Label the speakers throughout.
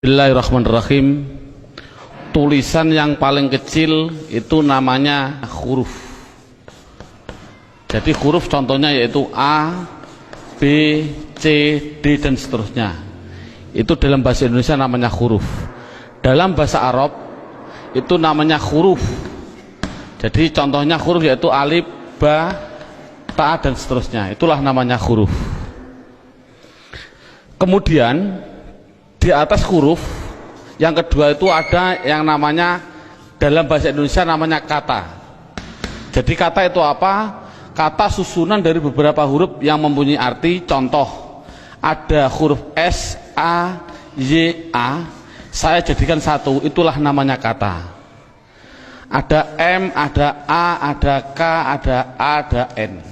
Speaker 1: Bismillahirrahmanirrahim. Tulisan yang paling kecil itu namanya huruf. Jadi huruf contohnya yaitu A, B, C, D dan seterusnya. Itu dalam bahasa Indonesia namanya huruf. Dalam bahasa Arab itu namanya huruf. Jadi contohnya huruf yaitu alif, ba, ta dan seterusnya. Itulah namanya huruf. Kemudian di atas huruf yang kedua itu ada yang namanya dalam bahasa Indonesia namanya kata. Jadi kata itu apa? Kata susunan dari beberapa huruf yang mempunyai arti. Contoh, ada huruf S, A, Y, A, saya jadikan satu, itulah namanya kata. Ada M, ada A, ada K, ada A, ada N,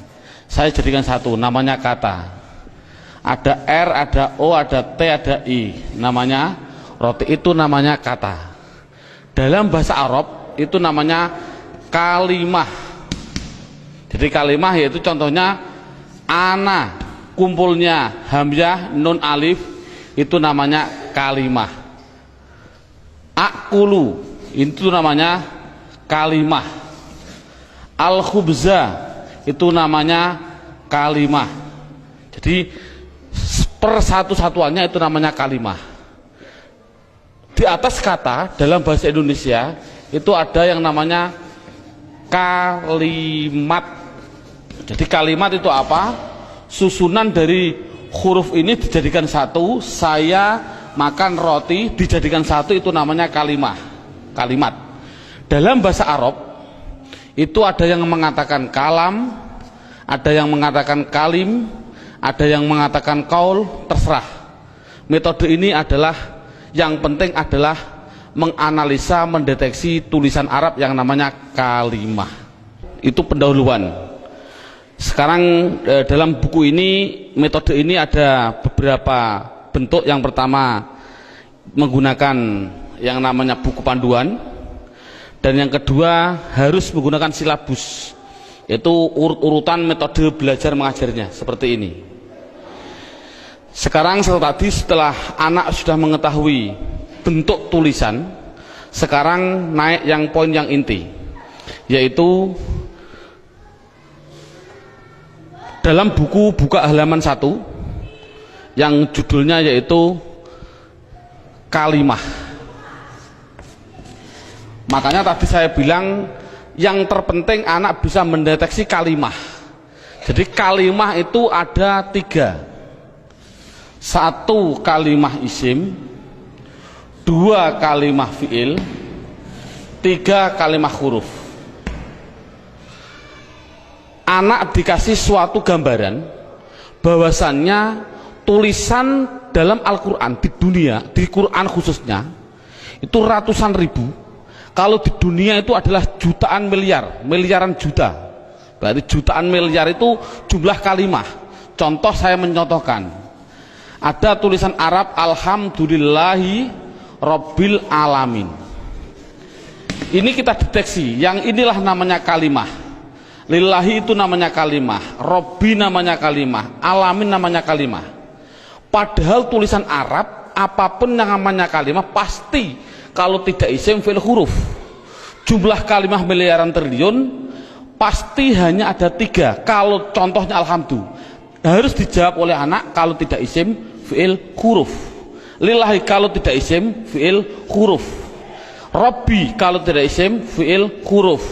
Speaker 1: saya jadikan satu, namanya kata. Ada R, ada O, ada T, ada I, namanya roti, itu namanya kata. Dalam bahasa Arab itu namanya kalimah. Jadi kalimah yaitu contohnya ana, kumpulnya hamzah, nun, alif, itu namanya kalimah. Akulu, itu namanya kalimah. Al-khubza, itu namanya kalimah. Jadi persatu-satuannya itu namanya kalimah. Di atas kata dalam bahasa Indonesia itu ada yang namanya kalimat. Jadi kalimat itu apa? Susunan dari huruf ini dijadikan satu. Saya makan roti dijadikan satu, itu namanya kalimah. Kalimat. Dalam bahasa Arab itu ada yang mengatakan kalam, ada yang mengatakan kalim, ada yang mengatakan kaul, terserah. Metode ini adalah yang penting adalah menganalisa, mendeteksi tulisan Arab yang namanya kalimah. Itu pendahuluan. Sekarang dalam buku ini, metode ini ada beberapa bentuk. Yang pertama menggunakan yang namanya buku panduan, dan yang kedua harus menggunakan silabus, yaitu urut-urutan metode belajar mengajarnya seperti ini. Sekarang setelah anak sudah mengetahui bentuk tulisan, sekarang naik yang poin yang inti, yaitu dalam buku buka halaman 1 yang judulnya yaitu kalimah. Makanya tadi saya bilang yang terpenting anak bisa mendeteksi kalimah. Jadi kalimah itu ada 3. 1 kalimah isim, 2 kalimah fiil, 3 kalimah huruf. Anak dikasih suatu gambaran bahwasannya tulisan dalam Al-Quran di dunia, di Quran khususnya, itu ratusan ribu. Kalau di dunia itu adalah jutaan miliar, miliaran juta. Berarti jutaan miliar itu jumlah kalimah. Contoh, saya mencontohkan. Ada tulisan Arab alhamdulillahi rabbil alamin. Ini kita deteksi, yang inilah namanya kalimah. Lillahi itu namanya kalimah, Rabbi namanya kalimah, alamin namanya kalimah. Padahal tulisan Arab apapun yang namanya kalimah pasti kalau tidak isim fi'il huruf. Jumlah kalimah miliaran triliun pasti hanya ada 3. Kalau contohnya alhamdulillah harus dijawab oleh anak kalau tidak isim fi'il huruf. Lillahi kalau tidak isim fi'il huruf. Rabbi kalau tidak isim fi'il huruf.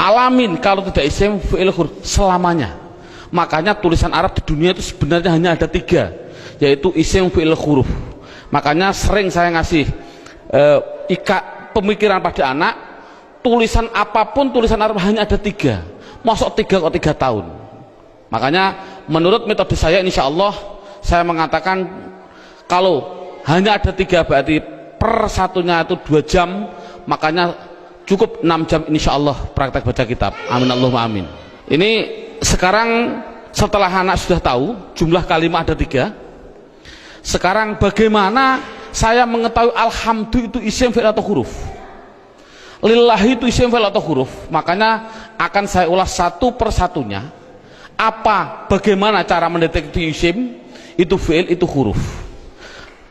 Speaker 1: Alamin kalau tidak isim fi'il huruf. Selamanya. Makanya tulisan Arab di dunia itu sebenarnya hanya ada 3, yaitu isim fi'il huruf. Makanya sering saya ngasih pemikiran pada anak, tulisan apapun tulisan Arab hanya ada 3. Masuk 3 kok 3 tahun. Makanya menurut metode saya, insya Allah saya mengatakan kalau hanya ada 3 berarti per satunya itu 2 jam, makanya cukup 6 jam insya Allah praktek baca kitab. Amin Allahumma amin. Ini sekarang setelah anak sudah tahu jumlah kalimat ada 3, sekarang bagaimana saya mengetahui alhamdulillah itu isim fi'il atau huruf, lillahi itu isim fi'il atau huruf. Makanya akan saya ulas satu persatunya. Bagaimana cara mendeteksi isim itu fi'il itu huruf.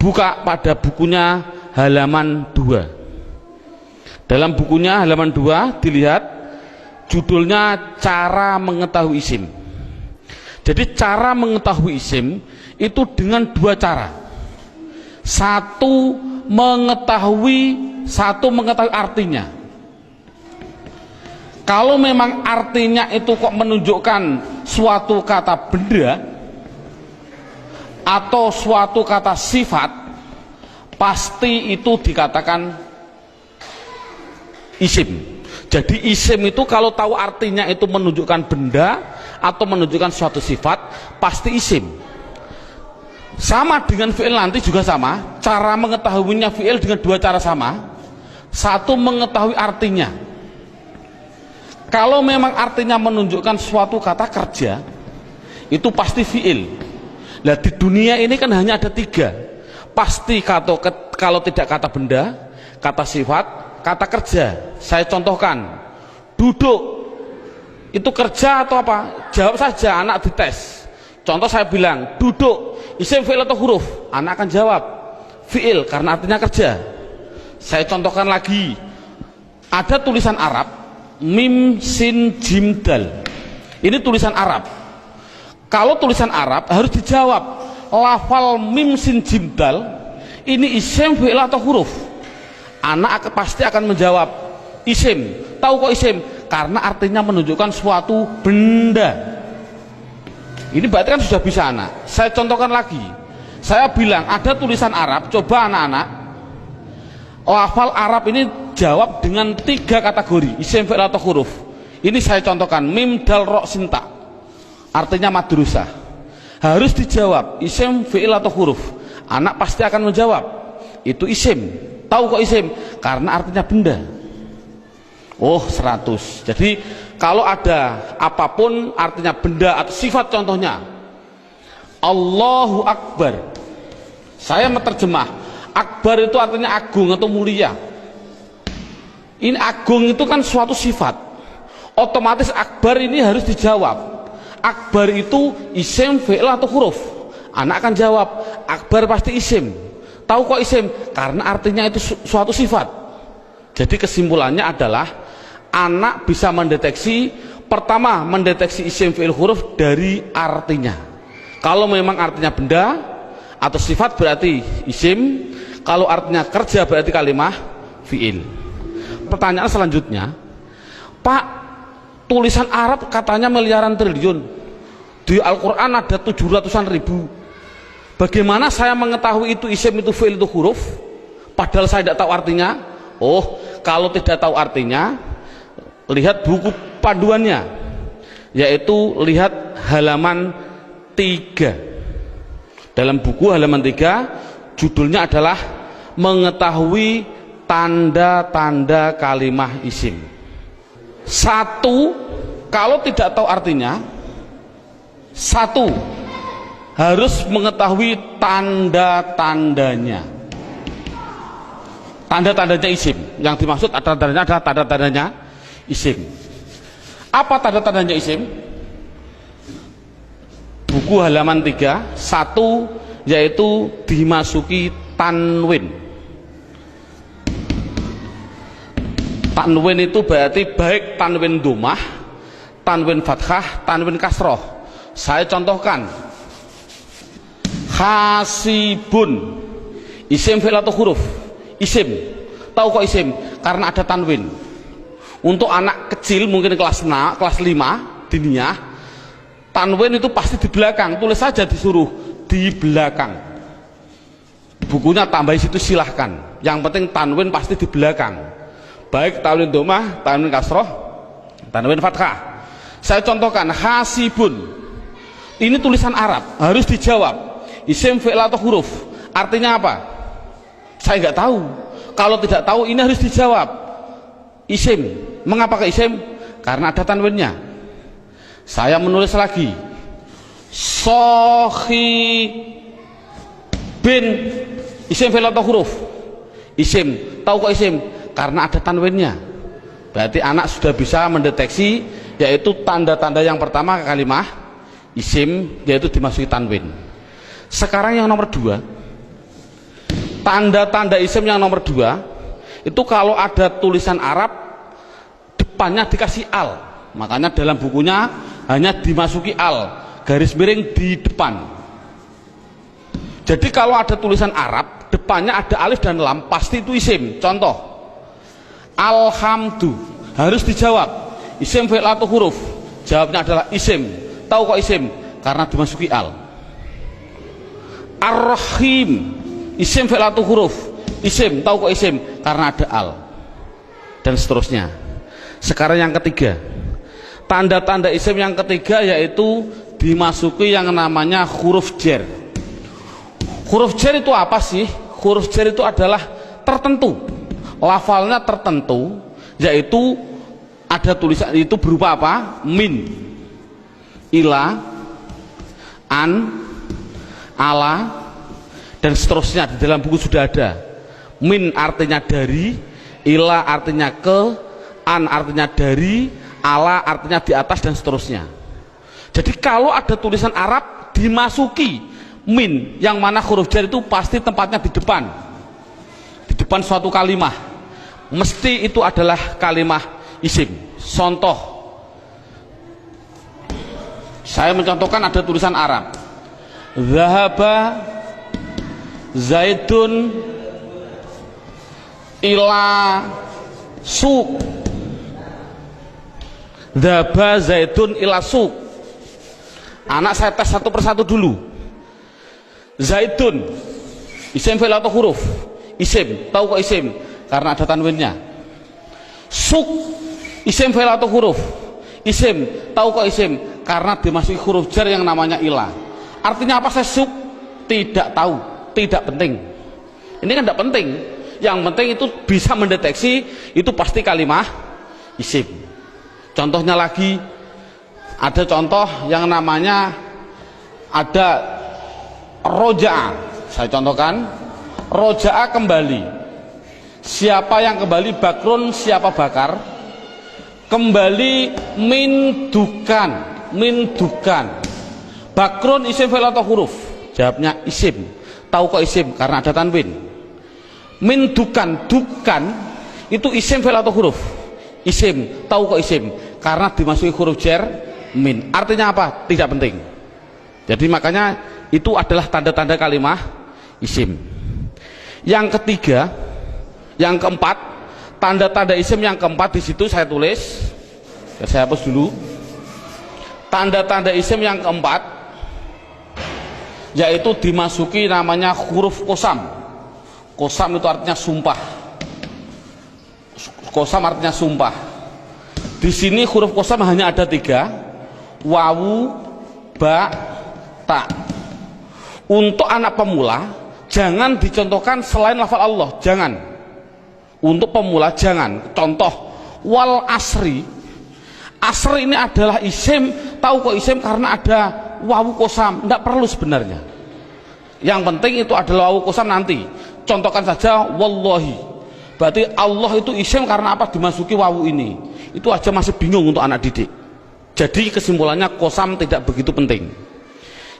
Speaker 1: Buka pada bukunya halaman 2. Dalam bukunya halaman 2 dilihat judulnya cara mengetahui isim. Jadi cara mengetahui isim itu dengan 2 cara. Satu mengetahui artinya. Kalau memang artinya itu kok menunjukkan suatu kata benda atau suatu kata sifat, pasti itu dikatakan isim. Jadi isim itu kalau tahu artinya itu menunjukkan benda atau menunjukkan suatu sifat, pasti isim. Sama dengan fi'il nanti juga sama. Cara mengetahuinya fi'il dengan 2 cara sama. Satu mengetahui artinya. Kalau memang artinya menunjukkan suatu kata kerja, itu pasti fi'il. Nah di dunia ini kan hanya ada 3. Pasti kalau tidak kata benda, kata sifat, kata kerja. Saya contohkan, duduk itu kerja atau apa? Jawab saja, anak dites. Contoh saya bilang, duduk, isim, fi'il atau huruf? Anak akan jawab fi'il karena artinya kerja. Saya contohkan lagi, ada tulisan Arab mim sin jim dal. Ini tulisan Arab. Kalau tulisan Arab harus dijawab, lafal mim sin jim dal ini isim, fi'il atau huruf? Anak pasti akan menjawab isim. Tahu kok isim? Karena artinya menunjukkan suatu benda. Ini berarti kan sudah bisa anak. Saya contohkan lagi. Saya bilang ada tulisan Arab, coba anak-anak lafal Arab ini jawab dengan 3 kategori, isim, fi'il atau huruf. Ini saya contohkan, mim dal ro sinta, artinya madrusah. Harus dijawab isim, fi'il atau huruf. Anak pasti akan menjawab itu isim. Tahu kok isim? Karena artinya benda. Oh 100. Jadi kalau ada apapun artinya benda atau sifat, contohnya Allahu Akbar, saya menerjemah Akbar itu artinya agung atau mulia. Ini agung itu kan suatu sifat, otomatis Akbar ini harus dijawab. Akbar itu isim, fi'il atau huruf? Anak akan jawab Akbar pasti isim. Tahu kok isim? Karena artinya itu suatu sifat. Jadi kesimpulannya adalah anak bisa mendeteksi, pertama mendeteksi isim, fi'il, huruf dari artinya. Kalau memang artinya benda atau sifat berarti isim, kalau artinya kerja berarti kalimah fi'il. Pertanyaan selanjutnya, Pak, tulisan Arab katanya miliaran triliun, di Al-Quran ada 700-an ribu. Bagaimana saya mengetahui itu isim, itu fi'il, itu huruf, padahal saya tidak tahu artinya? Oh, kalau tidak tahu artinya, lihat buku panduannya, yaitu lihat halaman 3. Dalam buku halaman 3 judulnya adalah mengetahui tanda-tanda kalimah isim. 1, kalau tidak tahu artinya, 1 harus mengetahui tanda-tandanya. Tanda-tandanya isim. Yang dimaksud tanda-tandanya adalah tanda-tandanya isim. Apa tanda-tandanya isim? Buku halaman 3, 1 yaitu dimasuki tanwin. Tanwin itu berarti baik tanwin dhammah, tanwin fathah, tanwin kasroh. Saya contohkan, hasibun, isim, fi'il atau huruf? Isim. Tahu kok isim? Karena ada tanwin. Untuk anak kecil mungkin kelas 5 diniyah, tanwin itu pasti di belakang. Tulis saja, disuruh di belakang. Bukunya tambah situ silahkan. Yang penting tanwin pasti di belakang. Baik tanwin dhammah, tanwin kasroh, tanwin fathah. Saya contohkan, hasibun. Ini tulisan Arab, harus dijawab isim, fi'il atau huruf? Artinya apa? Saya nggak tahu. Kalau tidak tahu ini harus dijawab isim. Mengapa ke isim? Karena ada tanwinnya. Saya menulis lagi, sohi bin, isim, fi'il atau huruf? Isim. Tahu kok isim? Karena ada tanwinnya. Berarti anak sudah bisa mendeteksi, yaitu tanda-tanda yang pertama kalimah isim, yaitu dimasuki tanwin. Sekarang yang nomor 2, Tanda-tanda isim yang nomor 2 itu kalau ada tulisan Arab depannya dikasih al, makanya dalam bukunya hanya dimasuki al, garis miring di depan. Jadi kalau ada tulisan Arab depannya ada alif dan lam, pasti itu isim. Contoh, alhamdu, harus dijawab isim fi'il atau huruf, jawabnya adalah isim. Tahu kok isim? Karena dimasuki al. Ar-Rahim, isim fi'il atau huruf, isim. Tahu kok isim? Karena ada al. Dan seterusnya. Sekarang yang ketiga, tanda-tanda isim yang ketiga yaitu dimasuki yang namanya huruf jar. Huruf jar itu apa sih? Huruf jar itu adalah tertentu, lafalnya tertentu, yaitu ada tulisan itu berupa apa? Min, ila, an, ala, dan seterusnya. Di dalam buku sudah ada. Min artinya dari, ila artinya ke, an artinya dari, ala artinya di atas, dan seterusnya. Jadi kalau ada tulisan Arab dimasuki min, yang mana huruf jar itu pasti tempatnya di depan suatu kalimah, mesti itu adalah kalimah isim. Contoh, saya mencontohkan ada tulisan Arab, zahaba zaidun ila suq, zahaba zaidun ila suq. Anak saya tes satu persatu dulu. Zaidun, isim fi'il atau huruf? Isim. Tahu kok isim? Karena ada tanwinnya. Suq, isim fi'il atau huruf? Isim. Tahu kok isim? Karena dimasuki huruf jar yang namanya ila. Artinya apa saya suq? Tidak tahu, tidak penting. Ini kan tidak penting. Yang penting itu bisa mendeteksi itu pasti kalimah isim. Contohnya lagi, ada contoh yang namanya ada roja'a. Saya contohkan, roja'a kembali. Siapa yang kembali? Bakrun, siapa bakar? Kembali min dukan, min dukan. Bakrun isim fi'il atau huruf? Jawabnya isim. Tahu kok isim? Karena ada tanwin. Min dukan, dukan itu isim fi'il atau huruf? Isim. Tahu kok isim? Karena dimasuki huruf jar min. Artinya apa? Tidak penting. Jadi makanya itu adalah tanda-tanda kalimah isim. Yang ketiga, yang keempat, tanda-tanda isim yang keempat di situ saya tulis. Saya hapus dulu. Tanda-tanda isim yang keempat yaitu dimasuki namanya huruf qasam. Qasam itu artinya sumpah. Qasam artinya sumpah. Di sini huruf qasam hanya ada 3, wawu, ba, ta. Untuk anak pemula jangan dicontohkan selain lafal Allah, jangan. Untuk pemula jangan. Contoh, wal asri. Asri ini adalah isim. Tahu kok isim? Karena ada wawu qasam. Tidak perlu sebenarnya. Yang penting itu adalah wawu qasam nanti. Contohkan saja wallahi. Berarti Allah itu isim karena apa? Dimasuki wawu ini. Itu aja masih bingung untuk anak didik. Jadi kesimpulannya qasam tidak begitu penting.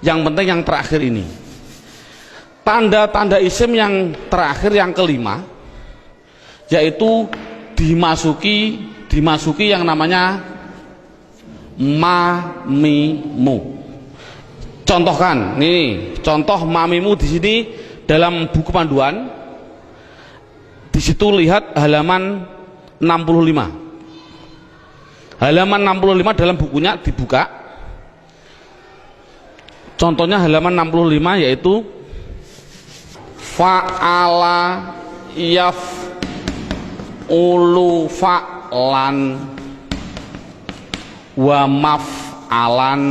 Speaker 1: Yang penting yang terakhir ini. Tanda-tanda isim yang terakhir yang kelima yaitu dimasuki yang namanya mamimu. Contohkan, nih contoh mamimu di sini dalam buku panduan. Di situ lihat halaman 65. Halaman 65 dalam bukunya dibuka. Contohnya halaman 65 yaitu fa'ala yaf'ulu fa'lan wa maf'alan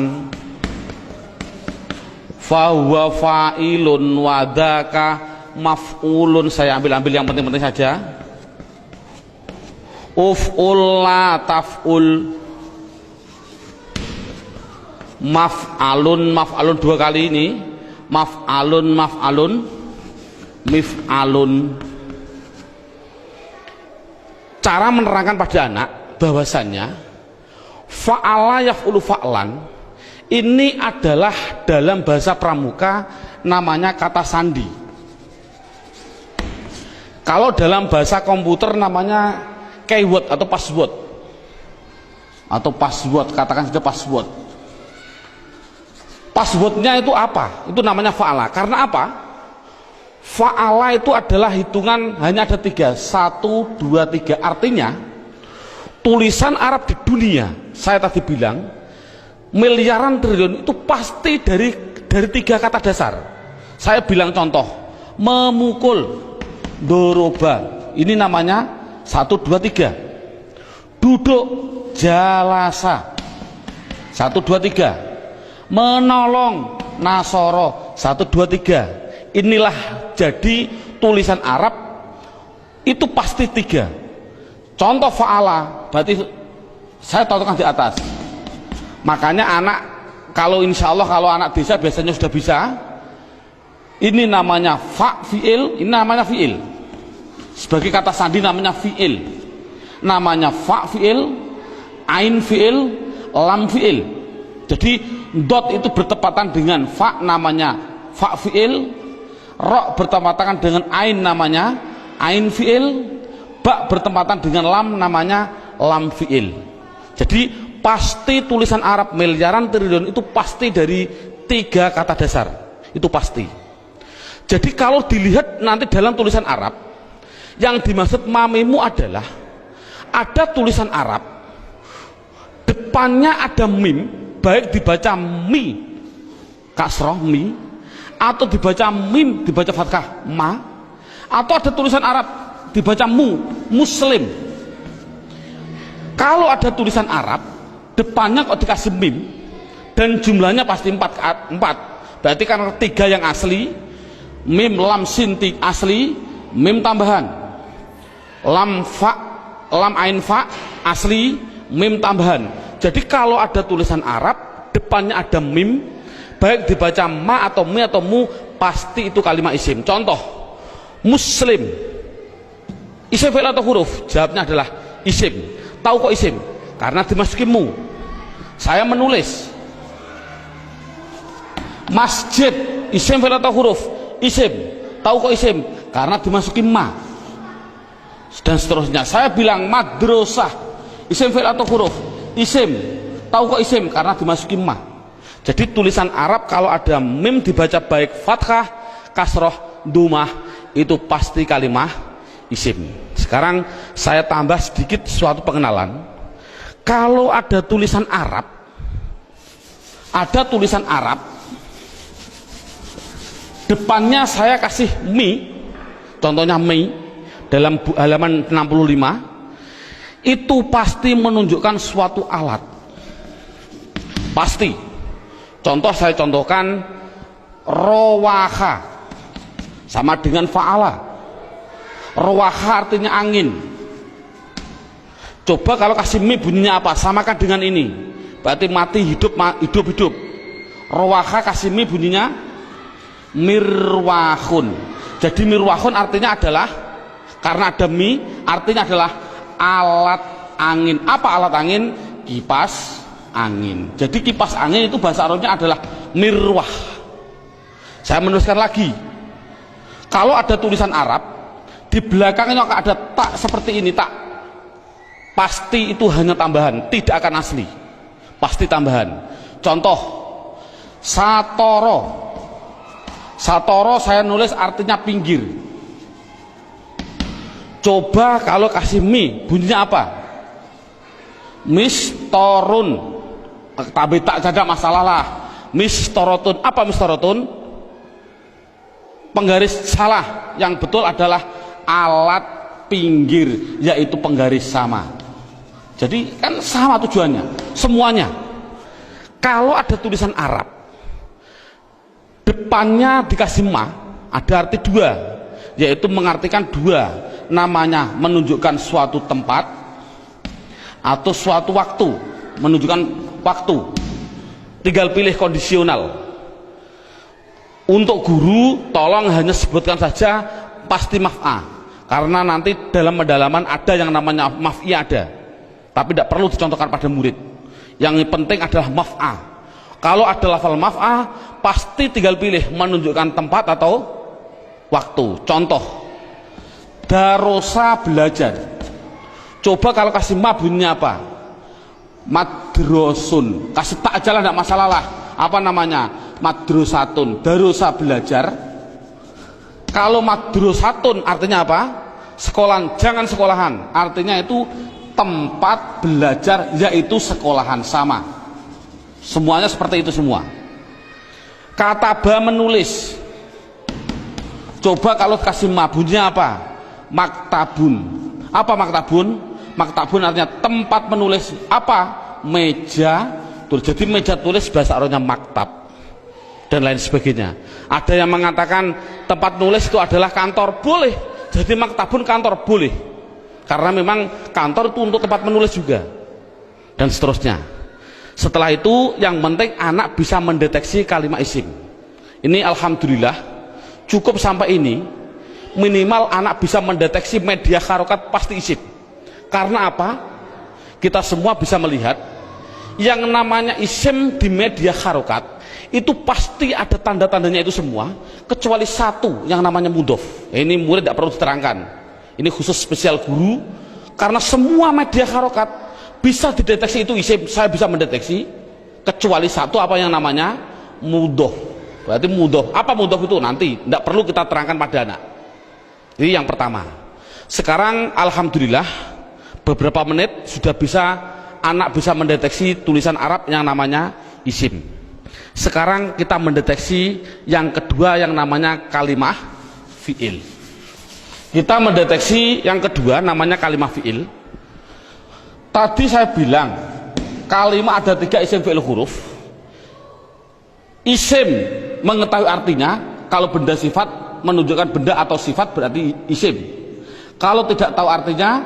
Speaker 1: fahuwa fa'ilun wa dzaka maf'ulun. Saya ambil yang penting-penting saja. Uf'ul la taf'ul, maf'alun 2 kali ini, maf'alun mif'alun. Cara menerangkan pada anak bahwasannya fa'ala yaf'ulu fa'lan ini adalah dalam bahasa pramuka namanya kata sandi. Kalau dalam bahasa komputer namanya keyword atau password, katakan saja password. Passwordnya itu apa? Itu namanya fa'ala. Karena apa? Fa'ala itu adalah hitungan hanya ada 3, 1, 2, 3. Artinya tulisan Arab di dunia, saya tadi bilang miliaran triliun, itu pasti dari 3 kata dasar. Saya bilang contoh, memukul, doroba, ini namanya 1, 2, 3. Duduk, jalasa, 1, 2, 3. Menolong, nasoro, 1, 2, 3. Inilah jadi tulisan Arab itu pasti 3. Contoh fa'ala berarti saya contohkan di atas. Makanya anak, kalau insya Allah kalau anak desa biasanya sudah bisa. Ini namanya fa fi'il, ini namanya fi'il. Sebagai kata sandi namanya fi'il. Namanya fa fi'il, ain fi'il, lam fi'il. Jadi dot itu bertepatan dengan fa, namanya fa fi'il. Ro bertepatan dengan ain, namanya ain fi'il. Ba bertepatan dengan lam, namanya lam fi'il. Jadi pasti tulisan Arab miliaran triliun itu pasti dari 3 kata dasar. Itu pasti. Jadi kalau dilihat nanti dalam tulisan Arab, yang dimaksud mamimu adalah ada tulisan Arab, depannya ada mim, baik dibaca mi kasroh mi, atau dibaca mim dibaca fathah ma, atau ada tulisan Arab dibaca mu, muslim. Kalau ada tulisan Arab depannya kok dikasih mim dan jumlahnya pasti 4, berarti kan 3 yang asli, mim lam sin asli, mim tambahan, lam fa, lam ain fa asli, mim tambahan. Jadi kalau ada tulisan Arab depannya ada mim, baik dibaca ma atau mi atau mu, pasti itu kalimat isim. Contoh, muslim, isim fi'il atau huruf? Jawabnya adalah isim. Tahu kok isim? Karena dimasuki mu. Saya menulis. Masjid, isim fi'il atau huruf? Isim. Tahu kok isim? Karena dimasuki ma. Dan seterusnya. Saya bilang madrasah, isim fi'il atau huruf? Isim. Tahu kok isim? Karena dimasuki ma. Jadi tulisan Arab kalau ada mim dibaca baik fathah, kasroh, dumah, itu pasti kalimah isim. Sekarang saya tambah sedikit suatu pengenalan. Kalau ada tulisan Arab, depannya saya kasih mi, contohnya mi dalam halaman 65, itu pasti menunjukkan suatu alat, pasti. Contoh saya contohkan, rowaha sama dengan fa'ala. Rowaha artinya angin. Coba kalau kasih mi bunyinya apa? Samakan dengan ini, berarti mati hidup, hidup. Rowaha kasih mi bunyinya mirwahun. Jadi mirwahun artinya adalah, karena ada mi artinya adalah alat angin. Apa alat angin? Kipas angin. Jadi kipas angin itu bahasa Arabnya adalah mirwah. Saya menuliskan lagi, kalau ada tulisan Arab di belakangnya ada tak seperti ini, tak, pasti itu hanya tambahan, tidak akan asli, pasti tambahan. Contoh, satoro, satoro saya nulis artinya pinggir. Coba kalau kasih mi bunyinya apa? Mistorun. Tapi tak ada masalah lah. Mistorotun. Apa mistorotun? Penggaris salah. Yang betul adalah alat pinggir, yaitu penggaris sama. Jadi kan sama tujuannya, semuanya. Kalau ada tulisan Arab depannya dikasih ma, ada arti 2, yaitu mengartikan 2. Namanya menunjukkan suatu tempat atau suatu waktu, menunjukkan waktu. Tinggal pilih kondisional. Untuk guru tolong hanya sebutkan saja pasti maf'a, karena nanti dalam pendalaman ada yang namanya maf'i ada, tapi tidak perlu dicontohkan pada murid. Yang penting adalah maf'a. Kalau ada lafal maf'a pasti tinggal pilih menunjukkan tempat atau waktu. Contoh, Darosa belajar. Coba kalau kasih ma bunyinya apa? Madrosun. Kasih tak aja lah, tidak masalah lah. Apa namanya? Madrosatun. Darosa belajar. Kalau madrosatun artinya apa? Sekolahan, jangan sekolahan. Artinya itu tempat belajar, yaitu sekolahan, sama. Semuanya seperti itu semua. Kataba menulis. Coba kalau kasih ma bunyinya apa? Maktabun. Apa maktabun? Maktabun artinya tempat menulis. Apa? Meja tulis. Jadi meja tulis bahasa Arabnya maktab dan lain sebagainya. Ada yang mengatakan tempat nulis itu adalah kantor, boleh. Jadi maktabun kantor, boleh, karena memang kantor itu untuk tempat menulis juga, dan seterusnya. Setelah itu yang penting anak bisa mendeteksi kalimat isim. Ini alhamdulillah cukup sampai ini. Minimal anak bisa mendeteksi media harokat pasti isim. Karena apa? Kita semua bisa melihat yang namanya isim di media harokat itu pasti ada tanda-tandanya itu semua, kecuali satu yang namanya mudhof. Ini murid tidak perlu diterangkan, ini khusus spesial guru, karena semua media harokat bisa dideteksi itu isim. Saya bisa mendeteksi kecuali satu, apa yang namanya mudhof. Berarti mudhof, apa mudhof itu nanti tidak perlu kita terangkan pada anak. Ini yang pertama. Sekarang alhamdulillah beberapa menit sudah bisa anak bisa mendeteksi tulisan Arab yang namanya isim. Sekarang kita mendeteksi yang kedua yang namanya kalimah fi'il. Kita mendeteksi yang kedua namanya kalimah fi'il. Tadi saya bilang kalimah ada 3 isim fi'il huruf. Isim mengetahui artinya, kalau benda sifat menunjukkan benda atau sifat berarti isim. Kalau tidak tahu artinya,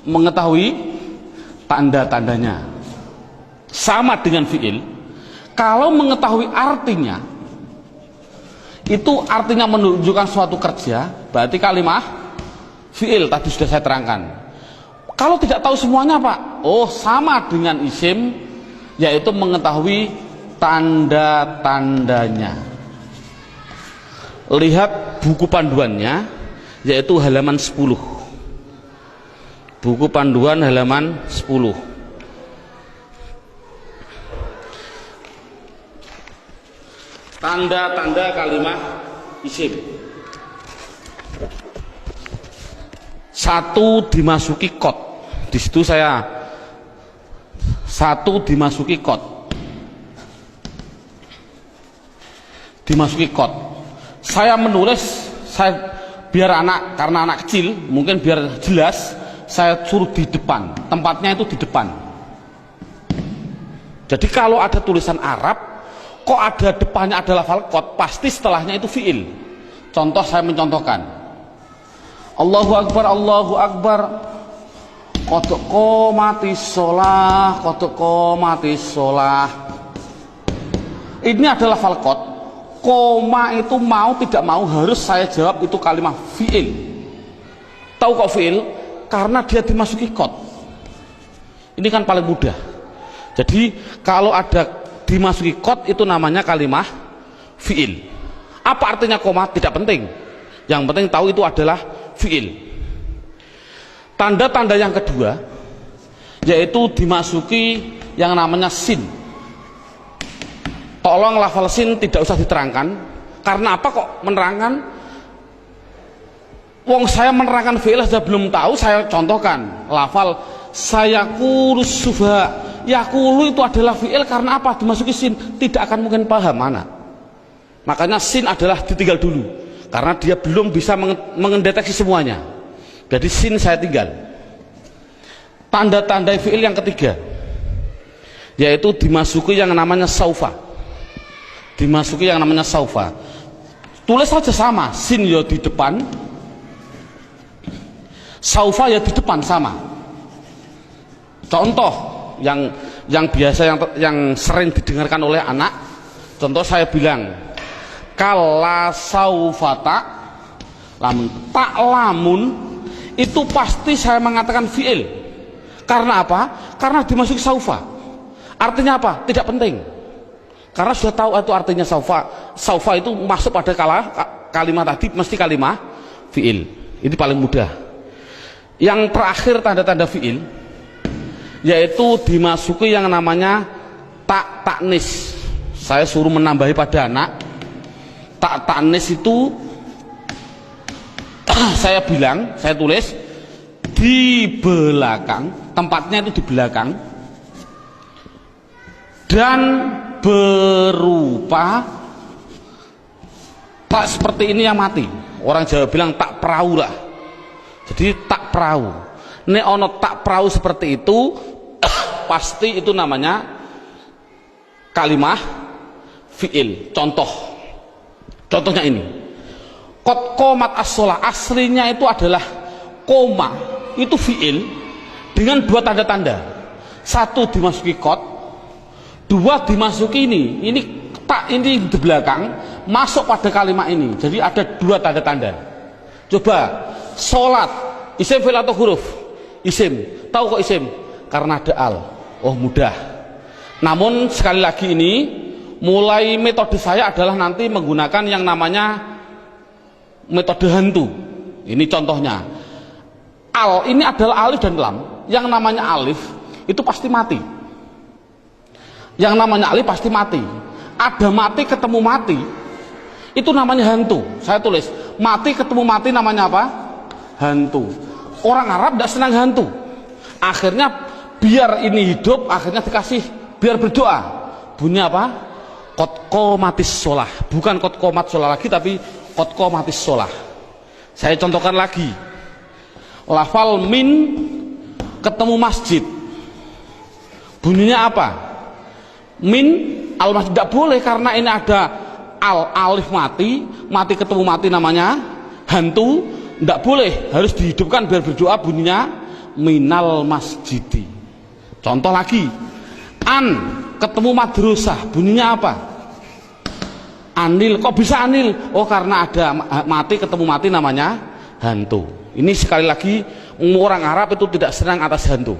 Speaker 1: mengetahui tanda-tandanya. Sama dengan fi'il. Kalau mengetahui artinya, itu artinya menunjukkan suatu kerja, berarti kalimah fi'il. Tadi sudah saya terangkan. Kalau tidak tahu semuanya Pak, oh sama dengan isim, yaitu mengetahui tanda-tandanya. Lihat buku panduannya, yaitu halaman 10. Buku panduan halaman 10. Tanda-tanda kalimat isim. 1 dimasuki kot. Di situ saya 1 dimasuki kot. Dimasuki kot. Saya menulis, saya biar anak, karena anak kecil, mungkin biar jelas, saya suruh di depan. Tempatnya itu di depan. Jadi kalau ada tulisan Arab kok ada depannya ada lafal kot, pasti setelahnya itu fi'il. Contoh, saya mencontohkan Allahu Akbar, Allahu Akbar, qad qomatis sholah, qad qomatis sholah. Ini adalah lafal kot. Koma itu mau tidak mau harus saya jawab itu kalimat fi'il. Tahu kok fi'il? Karena dia dimasuki kot. Ini kan paling mudah. Jadi kalau ada dimasuki kot itu namanya kalimah fi'il. Apa artinya koma? Tidak penting. Yang penting tahu itu adalah fi'il. Tanda-tanda yang kedua yaitu dimasuki yang namanya sin. Tolong lafal sin tidak usah diterangkan. Karena apa kok menerangkan? Wong saya menerangkan fi'il saja belum tahu, saya contohkan lafal saya kurus subha. Yakulu itu adalah fi'il karena apa? Dimasuki sin, tidak akan mungkin paham mana. Makanya sin adalah ditinggal dulu karena dia belum bisa mendeteksi semuanya. Jadi sin saya tinggal. Tanda-tanda fi'il yang ketiga yaitu dimasuki yang namanya saufa. Dimasuki yang namanya saufa. Tulis saja sama, sin ya di depan, saufa ya di depan sama. Contoh yang biasa yang sering didengarkan oleh anak, contoh saya bilang kala saufata lamun, tak lamun itu pasti saya mengatakan fi'il. Karena apa? Karena dimasuki saufa. Artinya apa? Tidak penting, karena sudah tahu itu artinya saufa. Saufa itu masuk pada kalimat tadi mesti kalimat fi'il. Ini paling mudah. Yang terakhir tanda-tanda fiil yaitu dimasuki yang namanya taknis. Saya suruh menambahi pada anak. Taknis itu saya bilang, saya tulis di belakang, tempatnya itu di belakang, dan berupa tak seperti ini yang mati. Orang Jawa bilang tak perahu lah. Jadi tak perahu. Nek ono tak perahu seperti itu pasti itu namanya kalimah fi'il. Contohnya ini. Qad qomat as-shalah, aslinya itu adalah koma, itu fi'il dengan dua tanda-tanda. Satu dimasuki qad, dua dimasuki ini tak, ini di belakang masuk pada kalimat ini. Jadi ada dua tanda-tanda. Coba sholat, isim fi'il atau huruf? Isim. Tahu kok isim? Karena ada al. Oh mudah. Namun sekali lagi ini mulai metode saya adalah nanti menggunakan yang namanya metode hantu. Ini contohnya. Al ini adalah alif dan lam. Yang namanya alif itu pasti mati. Yang namanya alif pasti mati. Ada mati ketemu mati, itu namanya hantu. Saya tulis mati ketemu mati namanya apa? Hantu. Orang Arab tidak senang hantu. Akhirnya biar ini hidup, akhirnya dikasih biar berdoa. Bunyi apa? Qad qomatis shalah. Bukan qad qomat shalah lagi, tapi qad qomatis shalah. Saya contohkan lagi. Lafal min ketemu masjid. Bunyinya apa? Min al masjid tidak boleh karena ini ada alif mati ketemu mati namanya hantu, tidak boleh, harus dihidupkan biar berdoa, bunyinya minal masjidi. Contoh lagi, an ketemu madrasah, bunyinya apa? Anil. Kok bisa anil? Oh karena ada mati ketemu mati namanya hantu. Ini sekali lagi orang Arab itu tidak senang atas hantu.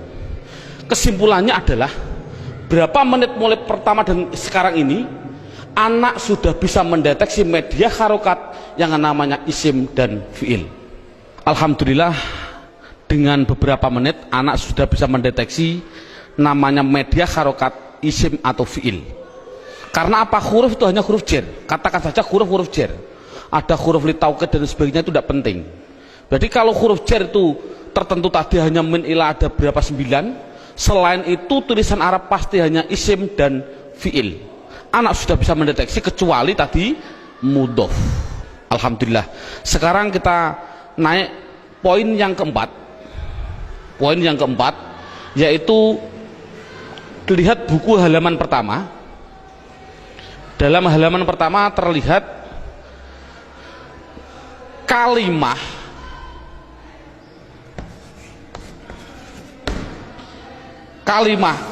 Speaker 1: Kesimpulannya adalah berapa menit mulai pertama dan sekarang ini anak sudah bisa mendeteksi media harokat yang namanya isim dan fiil. Alhamdulillah dengan beberapa menit anak sudah bisa mendeteksi namanya media harokat isim atau fiil. Karena apa? Huruf itu hanya huruf jar. Katakan saja huruf jar. Ada huruf li taukid dan sebagainya, itu tidak penting. Jadi kalau huruf jar itu tertentu tadi hanya min ila ada berapa 9. Selain itu tulisan Arab pasti hanya isim dan fiil. Anak sudah bisa mendeteksi kecuali tadi mudhof. Alhamdulillah. Sekarang kita naik poin yang keempat. Poin yang keempat yaitu lihat buku halaman pertama. Dalam halaman pertama terlihat kalimah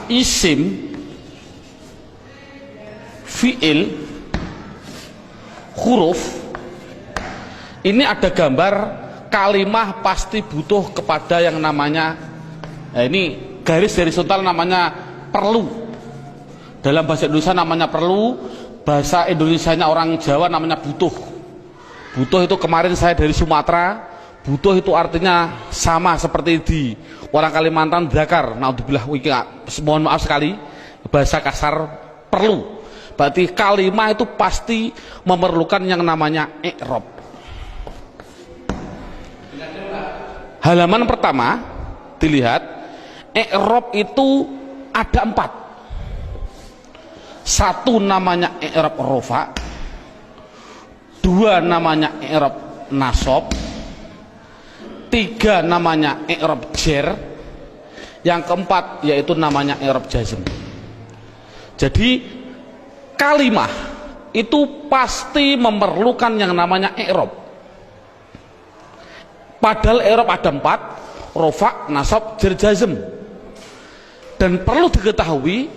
Speaker 1: isim, fiil, huruf. Ini ada gambar kalimah pasti butuh kepada yang namanya ini garis horizontal namanya perlu. Dalam bahasa Indonesia namanya perlu, bahasa Indonesianya orang Jawa namanya butuh. Butuh itu kemarin saya dari Sumatera, butuh itu artinya sama seperti di orang Kalimantan zakar. Naudzubillah, mohon maaf sekali bahasa kasar perlu. Berarti kalimah itu pasti memerlukan yang namanya i'rab. Halaman pertama dilihat i'rab itu ada 4. Satu namanya i'rab rofa, 2 namanya i'rab nasab, 3 namanya i'rab jar, yang keempat yaitu namanya i'rab jazm. Jadi kalimah itu pasti memerlukan yang namanya i'rab. Padahal i'rab ada 4, rofa, nasab, jar, jazm. Dan perlu diketahui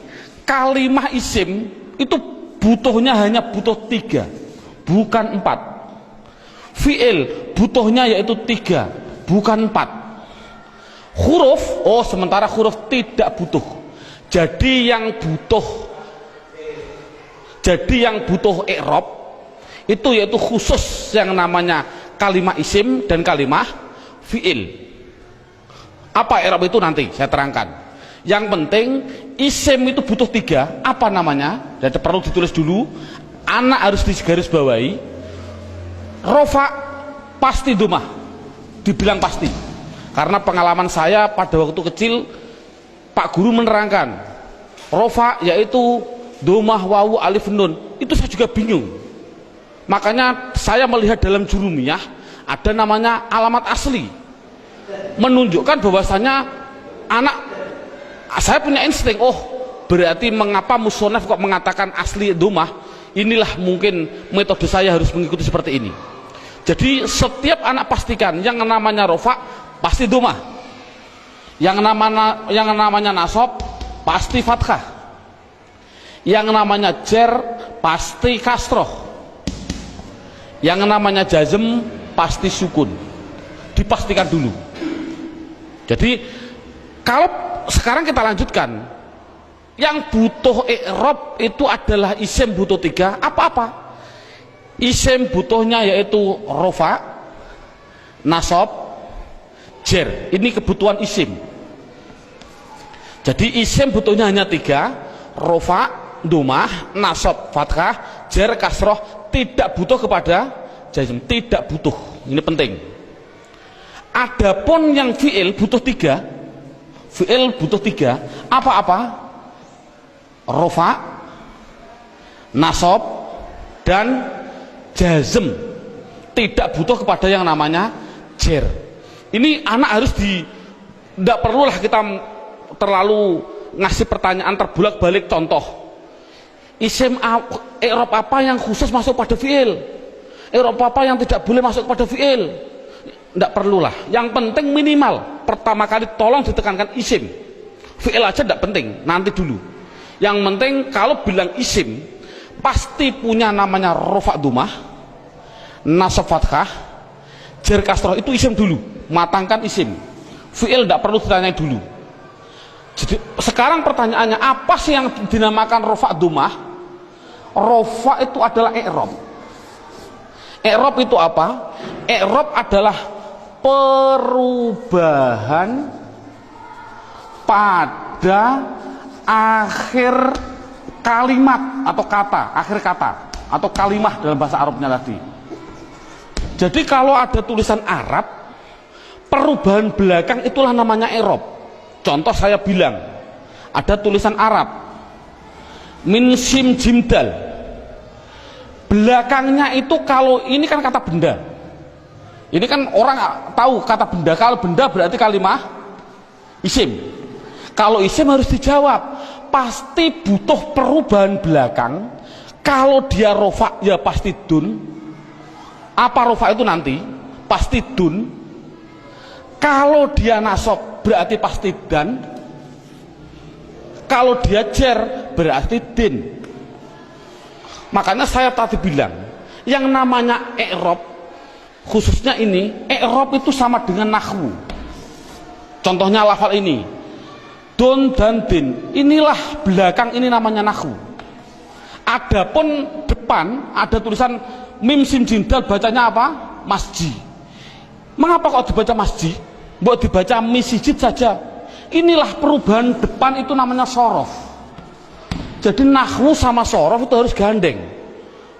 Speaker 1: kalimah isim itu butuhnya hanya butuh 3, bukan 4. Fi'il butuhnya yaitu 3, bukan 4. Huruf, sementara huruf tidak butuh. Jadi yang butuh i'rab itu yaitu khusus yang namanya kalimah isim dan kalimah fiil. Apa i'rab itu nanti saya terangkan. Yang penting isim itu butuh 3. Apa namanya? Dan perlu ditulis dulu. Anak harus digaris bawahi. Rofa pasti domah. Dibilang pasti. Karena pengalaman saya pada waktu kecil, Pak Guru menerangkan rofa yaitu domah, wawu, alif, nun. Itu saya juga bingung. Makanya saya melihat dalam jurumiyah ada namanya alamat asli, menunjukkan bahwasanya anak, saya punya insting, oh berarti mengapa musonaf kok mengatakan asli domah, inilah mungkin metode saya harus mengikuti seperti ini. Jadi setiap anak pastikan yang namanya rofa pasti domah, yang namanya nasab pasti fathah, yang namanya jer pasti kasroh, yang namanya jazm pasti sukun. Dipastikan dulu. Jadi kalau sekarang kita lanjutkan, yang butuh i'rab itu adalah isim butuh 3. Apa-apa? Isim butuhnya yaitu rofa, nasab, jer. Ini kebutuhan isim. Jadi isim butuhnya hanya 3, rofa, domah, nasab, fathah, jer, kasroh. Tidak butuh kepada jazm, tidak butuh. Ini penting. Adapun yang fi'il butuh 3. Fi'il butuh 3. Apa-apa? Rofa, nasab, dan jazm. Tidak butuh kepada yang namanya jer. Ini anak harus tidak perlulah kita terlalu ngasih pertanyaan terbulak-balik. Contoh, isim i'rab apa yang khusus masuk pada fi'il, i'rab apa yang tidak boleh masuk pada fi'il, tidak perlulah. Yang penting minimal pertama kali tolong ditekankan isim. Fi'il aja tidak penting, nanti dulu. Yang penting kalau bilang isim pasti punya namanya rofa domah, nasab fathah, jer kasroh. Itu isim dulu, matangkan isim. Fi'il tidak perlu ditanya dulu. Jadi sekarang pertanyaannya, apa sih yang dinamakan rofa domah? Rofa itu adalah i'rab. I'rab itu apa? I'rab adalah perubahan pada akhir kalimat atau kata, akhir kata atau kalimah dalam bahasa Arabnya tadi. Jadi kalau ada tulisan Arab, perubahan belakang itulah namanya i'rab. Contoh saya bilang, ada tulisan Arab min sim jim dal, belakangnya itu, kalau ini kan kata benda, ini kan orang tahu kata benda. Kalau benda berarti kalimah isim. Kalau isim harus dijawab, pasti butuh perubahan belakang. Kalau dia rofa ya pasti dun. Apa rofa itu nanti? Pasti dun. Kalau dia nasab berarti pasti dan. Kalau dia jer berarti din. Makanya saya tadi bilang, yang namanya i'rab, khususnya ini, i'rab itu sama dengan nahwu. Contohnya lafal ini, dun dan din. Inilah belakang, ini namanya nahwu. Adapun depan ada tulisan mim sim jim dal, bacanya apa? Masjid. Mengapa kok dibaca masjid? Mbok dibaca misjid saja. Inilah perubahan depan, itu namanya sorof. Jadi nahwu sama sorof itu harus gandeng.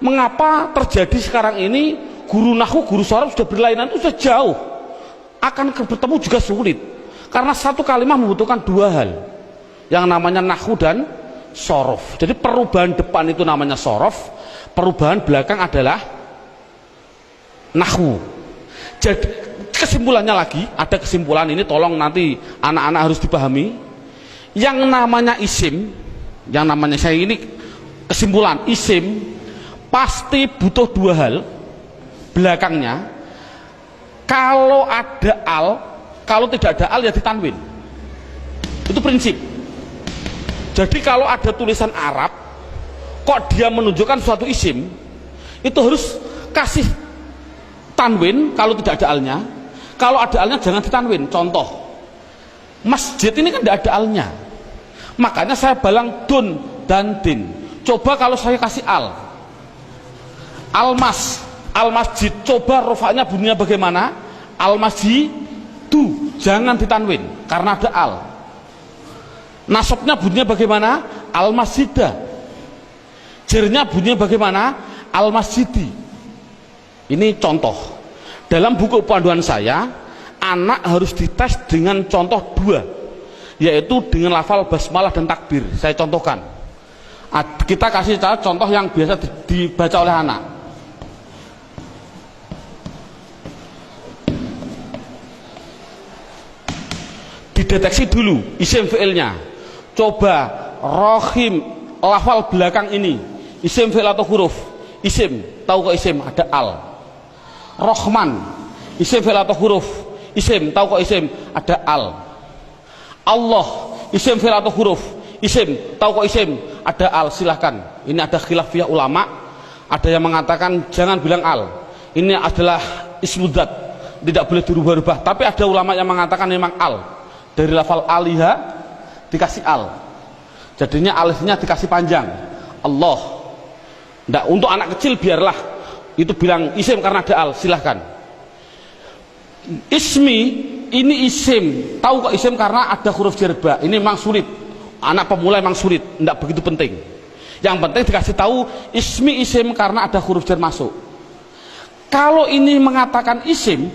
Speaker 1: Mengapa terjadi sekarang ini guru nahwu, guru sorof sudah berlainan, itu sudah jauh, akan bertemu juga sulit. Karena satu kalimat membutuhkan 2 hal, yang namanya nahwu dan sorof. Jadi perubahan depan itu namanya sorof, perubahan belakang adalah nahwu. Jadi kesimpulannya lagi, ada kesimpulan ini, tolong nanti anak-anak harus dipahami. Yang namanya isim, yang namanya, saya ini kesimpulan, isim pasti butuh 2 hal belakangnya. Kalau ada al, kalau tidak ada al ya ditanwin. Itu prinsip. Jadi kalau ada tulisan Arab kok dia menunjukkan suatu isim, itu harus kasih tanwin kalau tidak ada alnya. Kalau ada alnya jangan ditanwin. Contoh, masjid ini kan tidak ada alnya, makanya saya balang dun dan din. Coba kalau saya kasih al, al masjid, coba rofaknya bunyinya bagaimana? Al masjid, jangan ditanwin karena ada al. Nasabnya bunyinya bagaimana? Al masjidah. Jernya bunyinya bagaimana? Al masjidi. Ini contoh. Dalam buku panduan saya, anak harus dites dengan contoh 2, yaitu dengan lafal basmalah dan takbir. Saya contohkan. Kita kasih contoh yang biasa dibaca oleh anak. Dideteksi dulu isim fi'ilnya. Coba rohim, lafal belakang ini isim fi'il atau huruf? Isim, tahu kok isim? Ada al. Rohman, isim fi'il atau huruf? Isim, tahu kok isim? Ada al. Allah, isim fi'il atau huruf? Isim, tahu kok isim? Ada al. Silahkan. Ini ada khilafiyah ulama. Ada yang mengatakan jangan bilang al. Ini adalah ismudzat, tidak boleh dirubah-rubah. Tapi ada ulama yang mengatakan memang al. Dari lafal aliha dikasih al, jadinya alifnya dikasih panjang. Allah. Nggak, untuk anak kecil biarlah itu bilang isim karena ada al, silahkan. Ismi, ini isim, tahu kok isim karena ada huruf jerba. Ini memang sulit, anak pemula memang sulit, nggak begitu penting. Yang penting dikasih tahu ismi isim karena ada huruf jar masuk. Kalau ini mengatakan isim,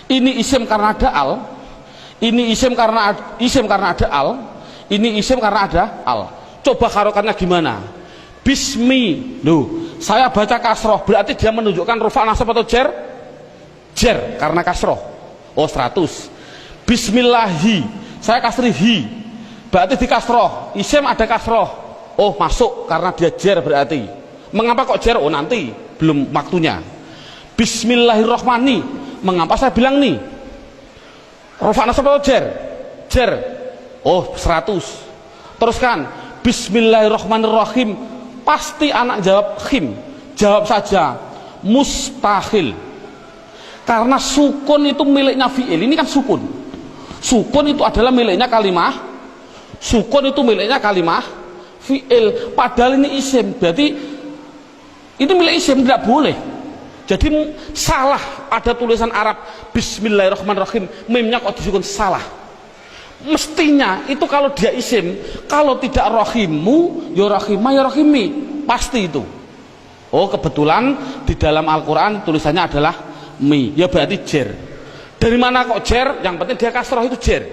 Speaker 1: ini isim karena ada al, ini isim karena ada al, ini isim karena ada al. Coba harokannya gimana? Bismi, loh, saya baca kasroh, berarti dia menunjukkan rufa nasab atau jer? Jer, karena kasroh. Oh 100. Bismillahi, saya kasri hi, berarti di kasroh. Isim ada kasroh. Oh masuk karena dia jer berarti. Mengapa kok jer? Oh nanti, belum waktunya. Bismillahirrohmani, mengapa saya bilang nih? Rufa nasab atau jer? Jer. Oh 100. Teruskan Bismillahirrahmanirrahim, pasti anak jawab khim. Jawab saja mustahil, karena sukun itu miliknya fi'il. Ini kan sukun. Sukun itu adalah miliknya kalimah. Sukun itu miliknya kalimah fi'il. Padahal ini isim, berarti ini milik isim, tidak boleh. Jadi salah, ada tulisan Arab Bismillahirrahmanirrahim, mimnya kok disukun, salah. Mestinya itu kalau dia isim, kalau tidak rohimu ya rohimah ya rohimi, pasti itu. Oh kebetulan di dalam Al-Quran tulisannya adalah mi, ya berarti jer. Dari mana kok jer? Yang penting dia kasroh, itu jer.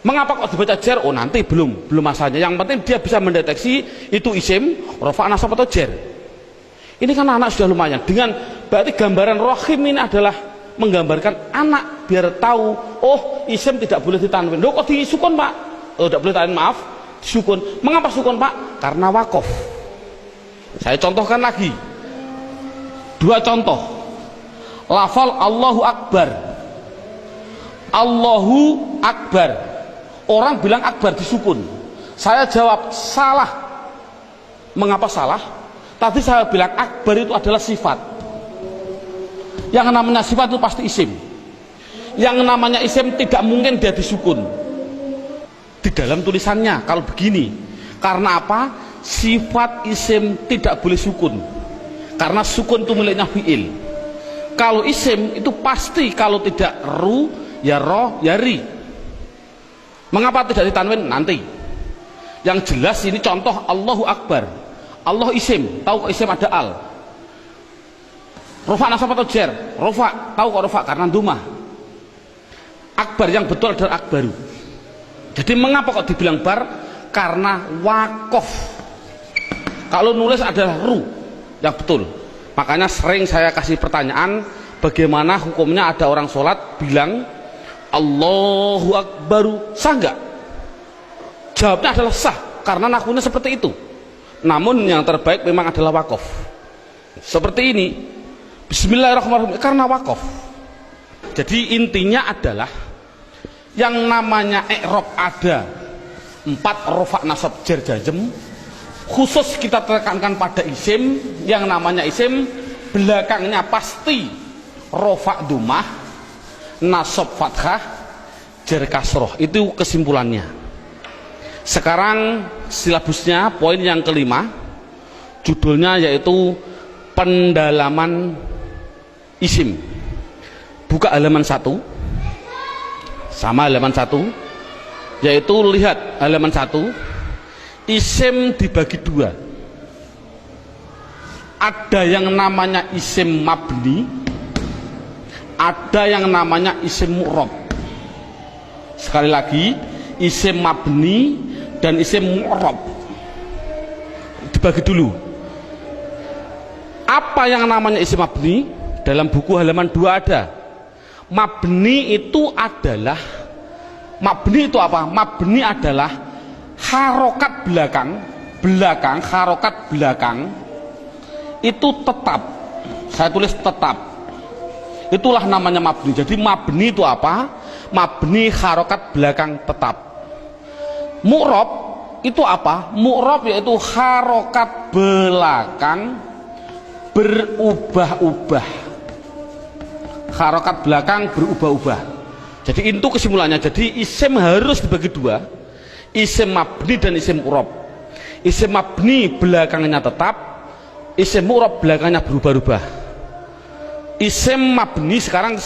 Speaker 1: Mengapa kok dibaca jer? Oh nanti belum masanya. Yang penting dia bisa mendeteksi itu isim, rofa nasab atau jer. Ini kan anak sudah lumayan. Dengan berarti gambaran rohim ini adalah menggambarkan anak biar tahu, oh isim tidak boleh ditanwin. Loh kok disukun pak? Oh tidak boleh ditanwin, maaf, disukun. Mengapa sukun pak? Karena wakof. Saya contohkan lagi 2 contoh. Lafal Allahu Akbar. Allahu Akbar, orang bilang akbar disukun. Saya jawab salah. Mengapa salah? Tadi saya bilang akbar itu adalah sifat. Yang namanya sifat itu pasti isim. Yang namanya isim tidak mungkin dia disukun. Di dalam tulisannya kalau begini. Karena apa? Sifat isim tidak boleh sukun. Karena sukun itu miliknya fi'il. Kalau isim itu pasti kalau tidak ru ya ro ya ri. Mengapa tidak ditanwin? Nanti. Yang jelas ini contoh Allahu Akbar. Allah isim, tahu kok isim ada al. Rofa nasab atau jer? Rofa, tahu kok rofa? Karena dumah. Akbar yang betul adalah akbaru. Jadi mengapa kok dibilang bar? Karena wakof. Kalau nulis adalah ru yang betul. Makanya sering saya kasih pertanyaan, bagaimana hukumnya ada orang sholat bilang Allahu Akbaru, sah nggak? Jawabnya adalah sah, karena nakunya seperti itu. Namun yang terbaik memang adalah wakof. Seperti ini, Bismillahirrahmanirrahim, karena wakof. Jadi intinya adalah yang namanya i'rab ada 4 rofa nasab jar jazm. Khusus kita tekankan pada isim. Yang namanya isim belakangnya pasti rofa dumah, nasab fathah, jar kasroh. Itu kesimpulannya. Sekarang silabusnya poin yang kelima, judulnya yaitu pendalaman isim. Buka halaman 1. sama halaman 1, yaitu lihat halaman 1, isim dibagi 2. Ada yang namanya isim mabni, ada yang namanya isim mu'rab. Sekali lagi, isim mabni dan isim mu'rab dibagi dulu. Apa yang namanya isim mabni? Dalam buku halaman 2 ada. Mabni itu adalah, mabni itu apa? Mabni adalah harokat belakang, harokat belakang itu tetap. Saya tulis tetap. Itulah namanya mabni. Jadi mabni itu apa? Mabni harokat belakang tetap. Mu'rab itu apa? Mu'rab yaitu harokat belakang berubah-ubah. Harokat belakang berubah-ubah. Jadi itu kesimpulannya. Jadi isim harus dibagi 2, isim mabni dan isim mu'rab. Isim mabni belakangnya tetap, isim mu'rab belakangnya berubah-ubah. Isim mabni sekarang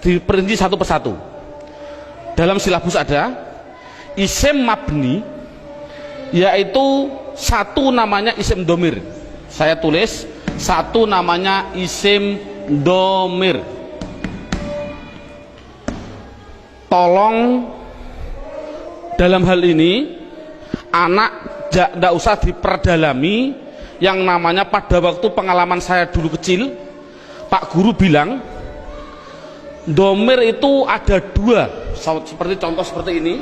Speaker 1: diperinci satu persatu. Dalam silabus ada isim mabni, yaitu satu namanya isim domir. Saya tulis satu namanya isim domir. Tolong dalam hal ini anak tidak usah diperdalami. Yang namanya pada waktu pengalaman saya dulu kecil, Pak Guru bilang domir itu ada 2, seperti contoh seperti ini.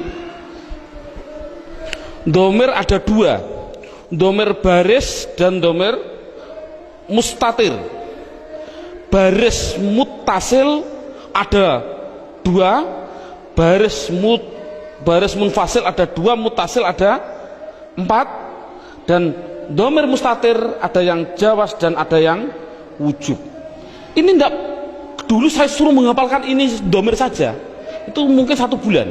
Speaker 1: Domir ada 2, domir baris dan domir mustatir. Baris muttasil ada 2, baris munfasil ada 2, muttasil ada 4, dan domir mustatir ada yang jawas dan ada yang wujub. Ini enggak, dulu saya suruh menghafalkan ini domir saja, itu mungkin 1 bulan.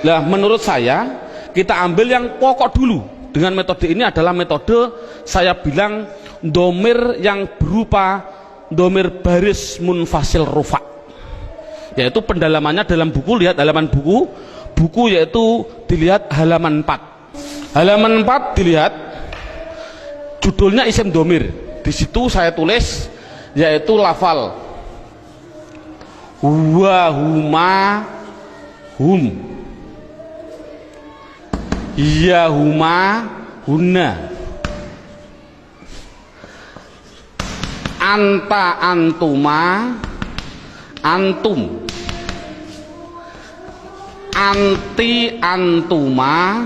Speaker 1: Nah, menurut saya kita ambil yang pokok dulu. Dengan metode ini adalah metode saya bilang domir yang berupa domir baris munfasil rufa, yaitu pendalamannya dalam buku. Lihat halaman buku yaitu dilihat halaman 4. Halaman 4 dilihat judulnya isim domir. Di situ saya tulis yaitu lafal huwa, huma, hum, iya, huma, hunna, anta, antuma, antum, anti, antuma,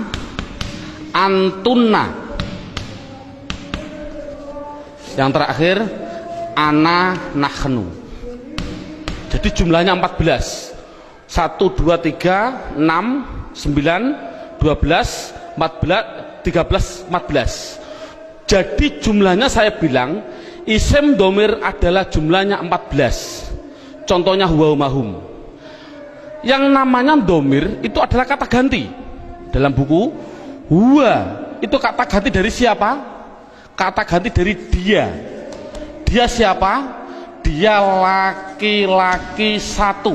Speaker 1: antunna. Yang terakhir ana, nahnu. Jadi jumlahnya 14. 1, 2, 3, 6, 9, 12, 14, 13, 14. Jadi jumlahnya saya bilang isim domir adalah jumlahnya 14. Contohnya huwa, hum. Yang namanya domir itu adalah kata ganti. Dalam buku huwa itu kata ganti dari siapa? Kata ganti dari dia. Dia siapa? Dia laki-laki 1.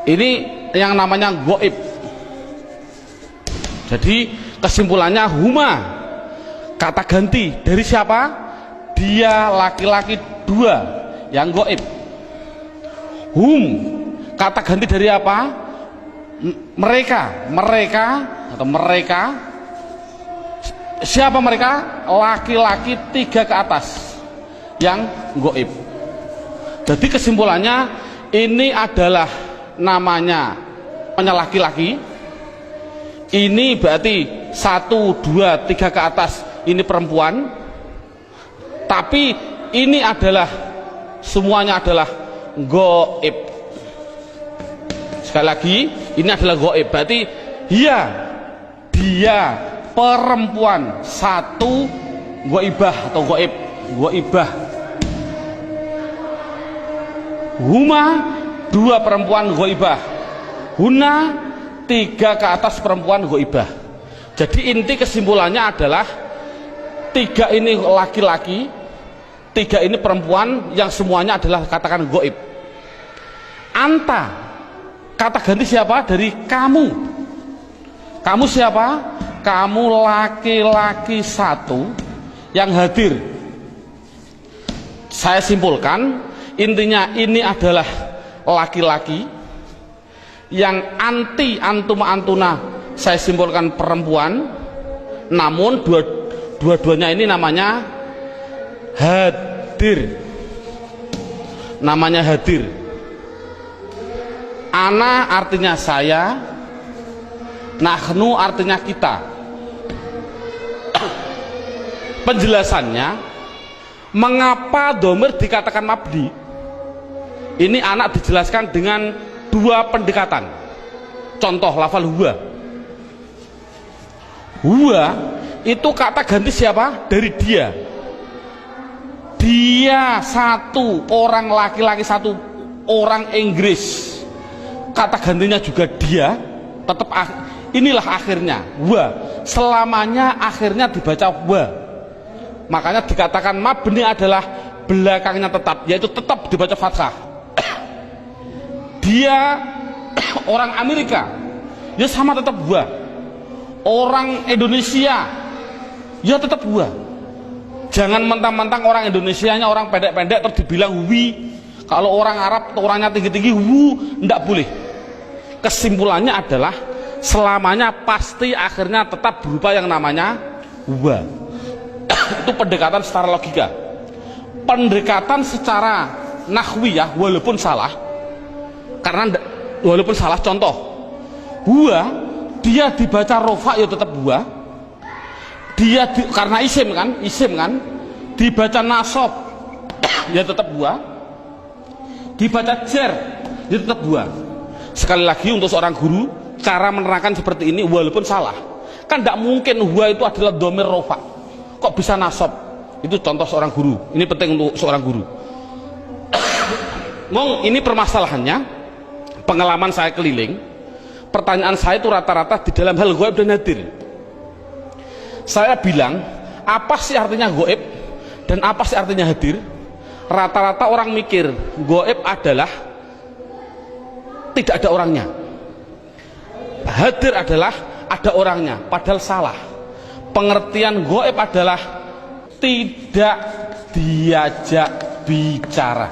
Speaker 1: Ini yang namanya goib. Jadi kesimpulannya huma kata ganti dari siapa? Dia laki-laki 2 yang goib. Hum kata ganti dari apa? Mereka atau mereka. Siapa mereka? Laki-laki 3 ke atas yang goib. Jadi kesimpulannya ini adalah namanya laki-laki. Ini berarti 1, 2, 3 ke atas ini perempuan. Tapi ini adalah semuanya adalah goib. Sekali lagi ini adalah goib. Berarti dia perempuan 1 goibah atau goib, goibah. Huma 2 perempuan goibah. Huna 3 ke atas perempuan goibah. Jadi inti kesimpulannya adalah 3 ini laki-laki, 3 ini perempuan yang semuanya adalah katakan goib. Anta Kata ganti siapa? Dari kamu. Kamu siapa? Kamu laki-laki satu yang hadir. Saya simpulkan, intinya ini adalah laki-laki yang anti antuma antuna. Saya simpulkan perempuan, namun dua-duanya ini namanya hadir. Namanya hadir. Ana artinya saya, nahnu artinya kita. Penjelasannya, mengapa domir dikatakan mabni? Ini anak dijelaskan dengan dua pendekatan. Contoh lafal huwa. Huwa itu kata ganti siapa? Dari dia. Dia satu, orang laki-laki satu, orang Inggris. Kata gantinya juga dia, tetap inilah akhirnya wa, selamanya akhirnya dibaca wa. Makanya dikatakan mabni adalah belakangnya tetap, yaitu tetap dibaca fathah. Dia orang Amerika, ya sama tetap wa. Orang Indonesia, ya tetap wa. Jangan mentang-mentang orang Indonesianya orang pendek-pendek terus dibilang wi. Kalau orang Arab orangnya tinggi-tinggi wu, ndak boleh. Kesimpulannya adalah selamanya pasti akhirnya tetap berupa yang namanya wa. Itu pendekatan secara logika. Pendekatan secara nahwiyah walaupun salah, karena walaupun salah, contoh huwa dia dibaca rofa ya tetap huwa. Dia karena isim kan dibaca nasab ya tetap huwa. Dibaca jar ya tetap huwa. Sekali lagi untuk seorang guru, cara menerangkan seperti ini walaupun salah, kan tidak mungkin huwa itu adalah domir rofa, kok bisa nasab. Itu contoh seorang guru, ini penting untuk seorang guru. Ngomong ini permasalahannya, pengalaman saya keliling, pertanyaan saya itu rata-rata di dalam hal gaib dan hadir. Saya bilang, apa sih artinya gaib dan apa sih artinya hadir? Rata-rata orang mikir gaib adalah tidak ada orangnya, hadir adalah ada orangnya, padahal salah. Pengertian gaib adalah tidak diajak bicara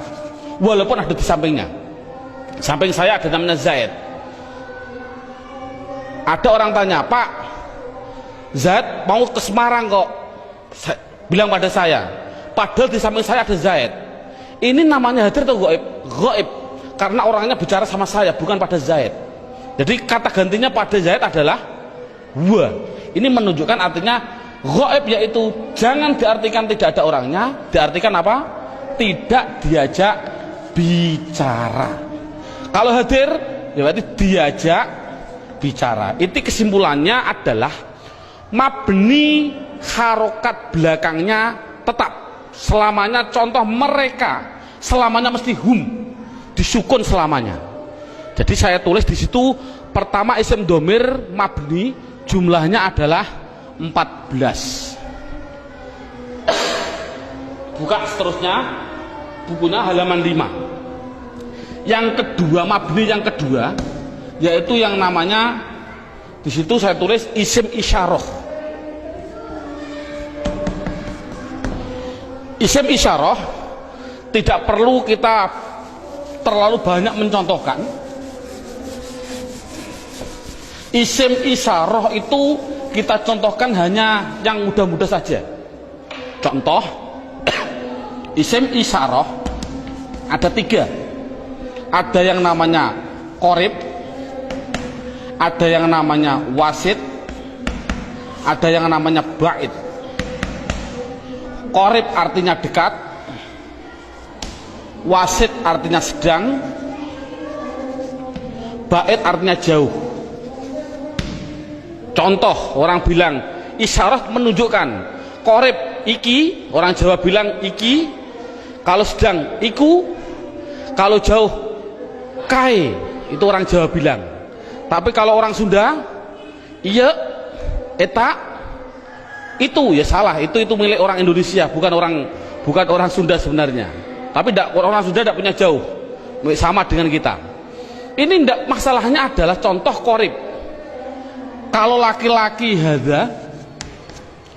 Speaker 1: walaupun ada di sampingnya. Samping saya ada namanya Zaid. Ada orang tanya, Pak Zaid mau ke Semarang kok, bilang pada saya, padahal di samping saya ada Zaid. Ini namanya hadir atau gaib? Gaib, karena orangnya bicara sama saya, bukan pada Zaid. Jadi kata gantinya pada Zaid adalah wa. Ini menunjukkan artinya gaib, yaitu jangan diartikan tidak ada orangnya, diartikan apa? Tidak diajak bicara. Kalau hadir ya berarti diajak bicara. Itu kesimpulannya adalah mabni harokat belakangnya tetap selamanya. Contoh mereka selamanya mesti hum, disukun selamanya. Jadi saya tulis di situ pertama isim domir mabni jumlahnya adalah 14. Buka seterusnya bukunya halaman 5. Yang kedua, mabni yang kedua yaitu yang namanya di situ saya tulis isim isyarah. Isim isyarah tidak perlu kita terlalu banyak mencontohkan. Isim isyarah itu kita contohkan hanya yang mudah-mudah saja. Contoh isim isyarah ada 3. Ada yang namanya qorib, ada yang namanya wasit, ada yang namanya ba'id. Qorib artinya dekat, wasit artinya sedang, ba'id artinya jauh. Contoh orang bilang isyarat menunjukkan, qorib iki, orang Jawa bilang iki, kalau sedang iku, kalau jauh kai, itu orang Jawa bilang. Tapi kalau orang Sunda iya, eta, itu ya salah, itu milik orang Indonesia, bukan orang Sunda sebenarnya. Tapi orang Sunda tidak punya jauh, sama dengan kita. Ini ndak, masalahnya adalah contoh korib. Kalau laki-laki hadza,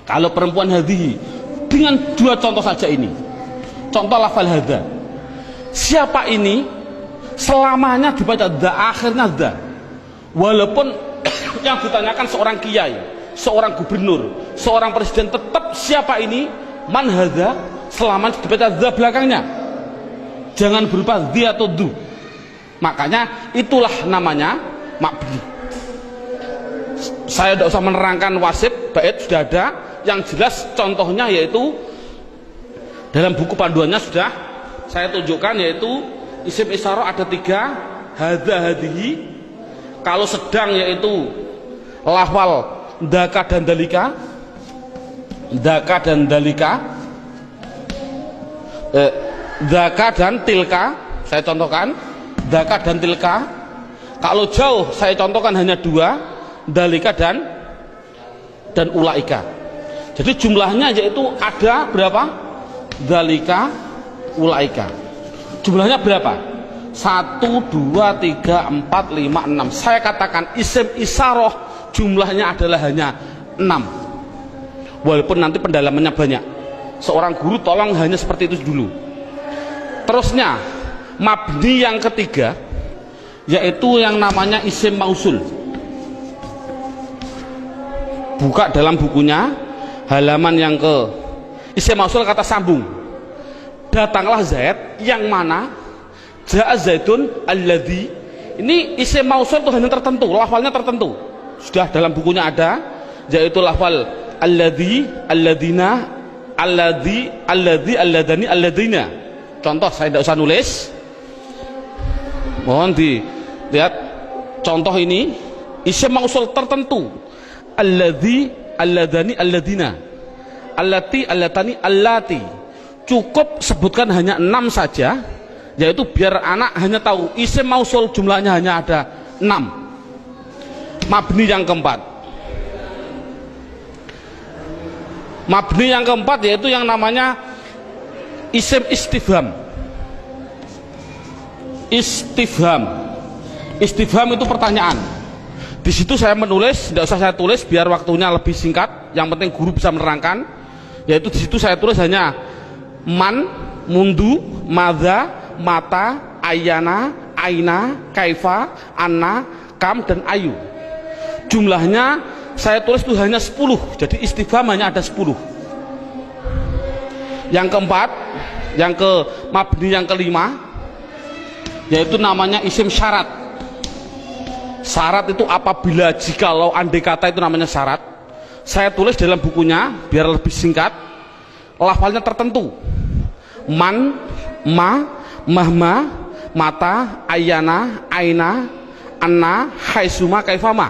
Speaker 1: kalau perempuan hadhihi, dengan dua contoh saja ini. Contoh lafal hadza. Siapa ini? Selamanya dibaca dza, akhirnya dza. Walaupun yang ditanyakan seorang kiai, seorang gubernur, seorang presiden, tetap siapa ini? Man hadza, selamanya dibaca dza belakangnya. Jangan berupa dzi atau du. Makanya itulah namanya mabni. Saya tidak usah menerangkan wasif, bait sudah ada. Yang jelas contohnya yaitu dalam buku panduannya sudah saya tunjukkan, yaitu isim isyarah ada 3, hadza hadhihi. Kalau sedang yaitu lafal dzaka dan dalika, dzaka dan dalika, dzaka dan tilka. Saya contohkan dzaka dan tilka. Kalau jauh saya contohkan hanya 2, dalika dan ulaika. Jadi jumlahnya yaitu ada berapa? Dalika, ulaika. Jumlahnya berapa? 1, 2, 3, 4, 5, 6. Saya katakan isim isyarah jumlahnya adalah hanya 6. Walaupun nanti pendalamannya banyak. Seorang guru tolong hanya seperti itu dulu. Terusnya mabni yang ketiga yaitu yang namanya isim mausul. Buka dalam bukunya halaman yang ke isim mausul, kata sambung. Datanglah Zaid, yang mana ja'a Zaidun alladzi. Ini isim mausul itu hanya tertentu, lafalnya tertentu. Sudah dalam bukunya ada, yaitu lafal alladzi, alladzina, alladzi, alladzi, alladani, alladzina. Contoh saya tidak usah nulis. Mohon dilihat contoh ini, isim mausul tertentu. Alladzi, alladani, alladina, allati, allatani, allati. Cukup sebutkan hanya 6 saja, yaitu biar anak hanya tahu isim mausul jumlahnya hanya ada 6. Mabni yang keempat. Mabni yang keempat yaitu yang namanya isim istifham. Istifham. Istifham itu pertanyaan. Di situ saya menulis, tidak usah saya tulis biar waktunya lebih singkat. Yang penting guru bisa menerangkan. Yaitu di situ saya tulis hanya man, mundu, madza, mata, ayana, aina, kaifa, anna, kam, dan ayu. Jumlahnya saya tulis itu hanya 10. Jadi istifham hanya ada 10. Yang keempat, yang ke mabni yang kelima, yaitu namanya isim syarat. Syarat itu apabila, jikalau, andai kata, itu namanya syarat. Saya tulis dalam bukunya biar lebih singkat. Lafalnya tertentu. Man, ma, mahma, mata, ayana, aina, anna, haisuma, kaifama.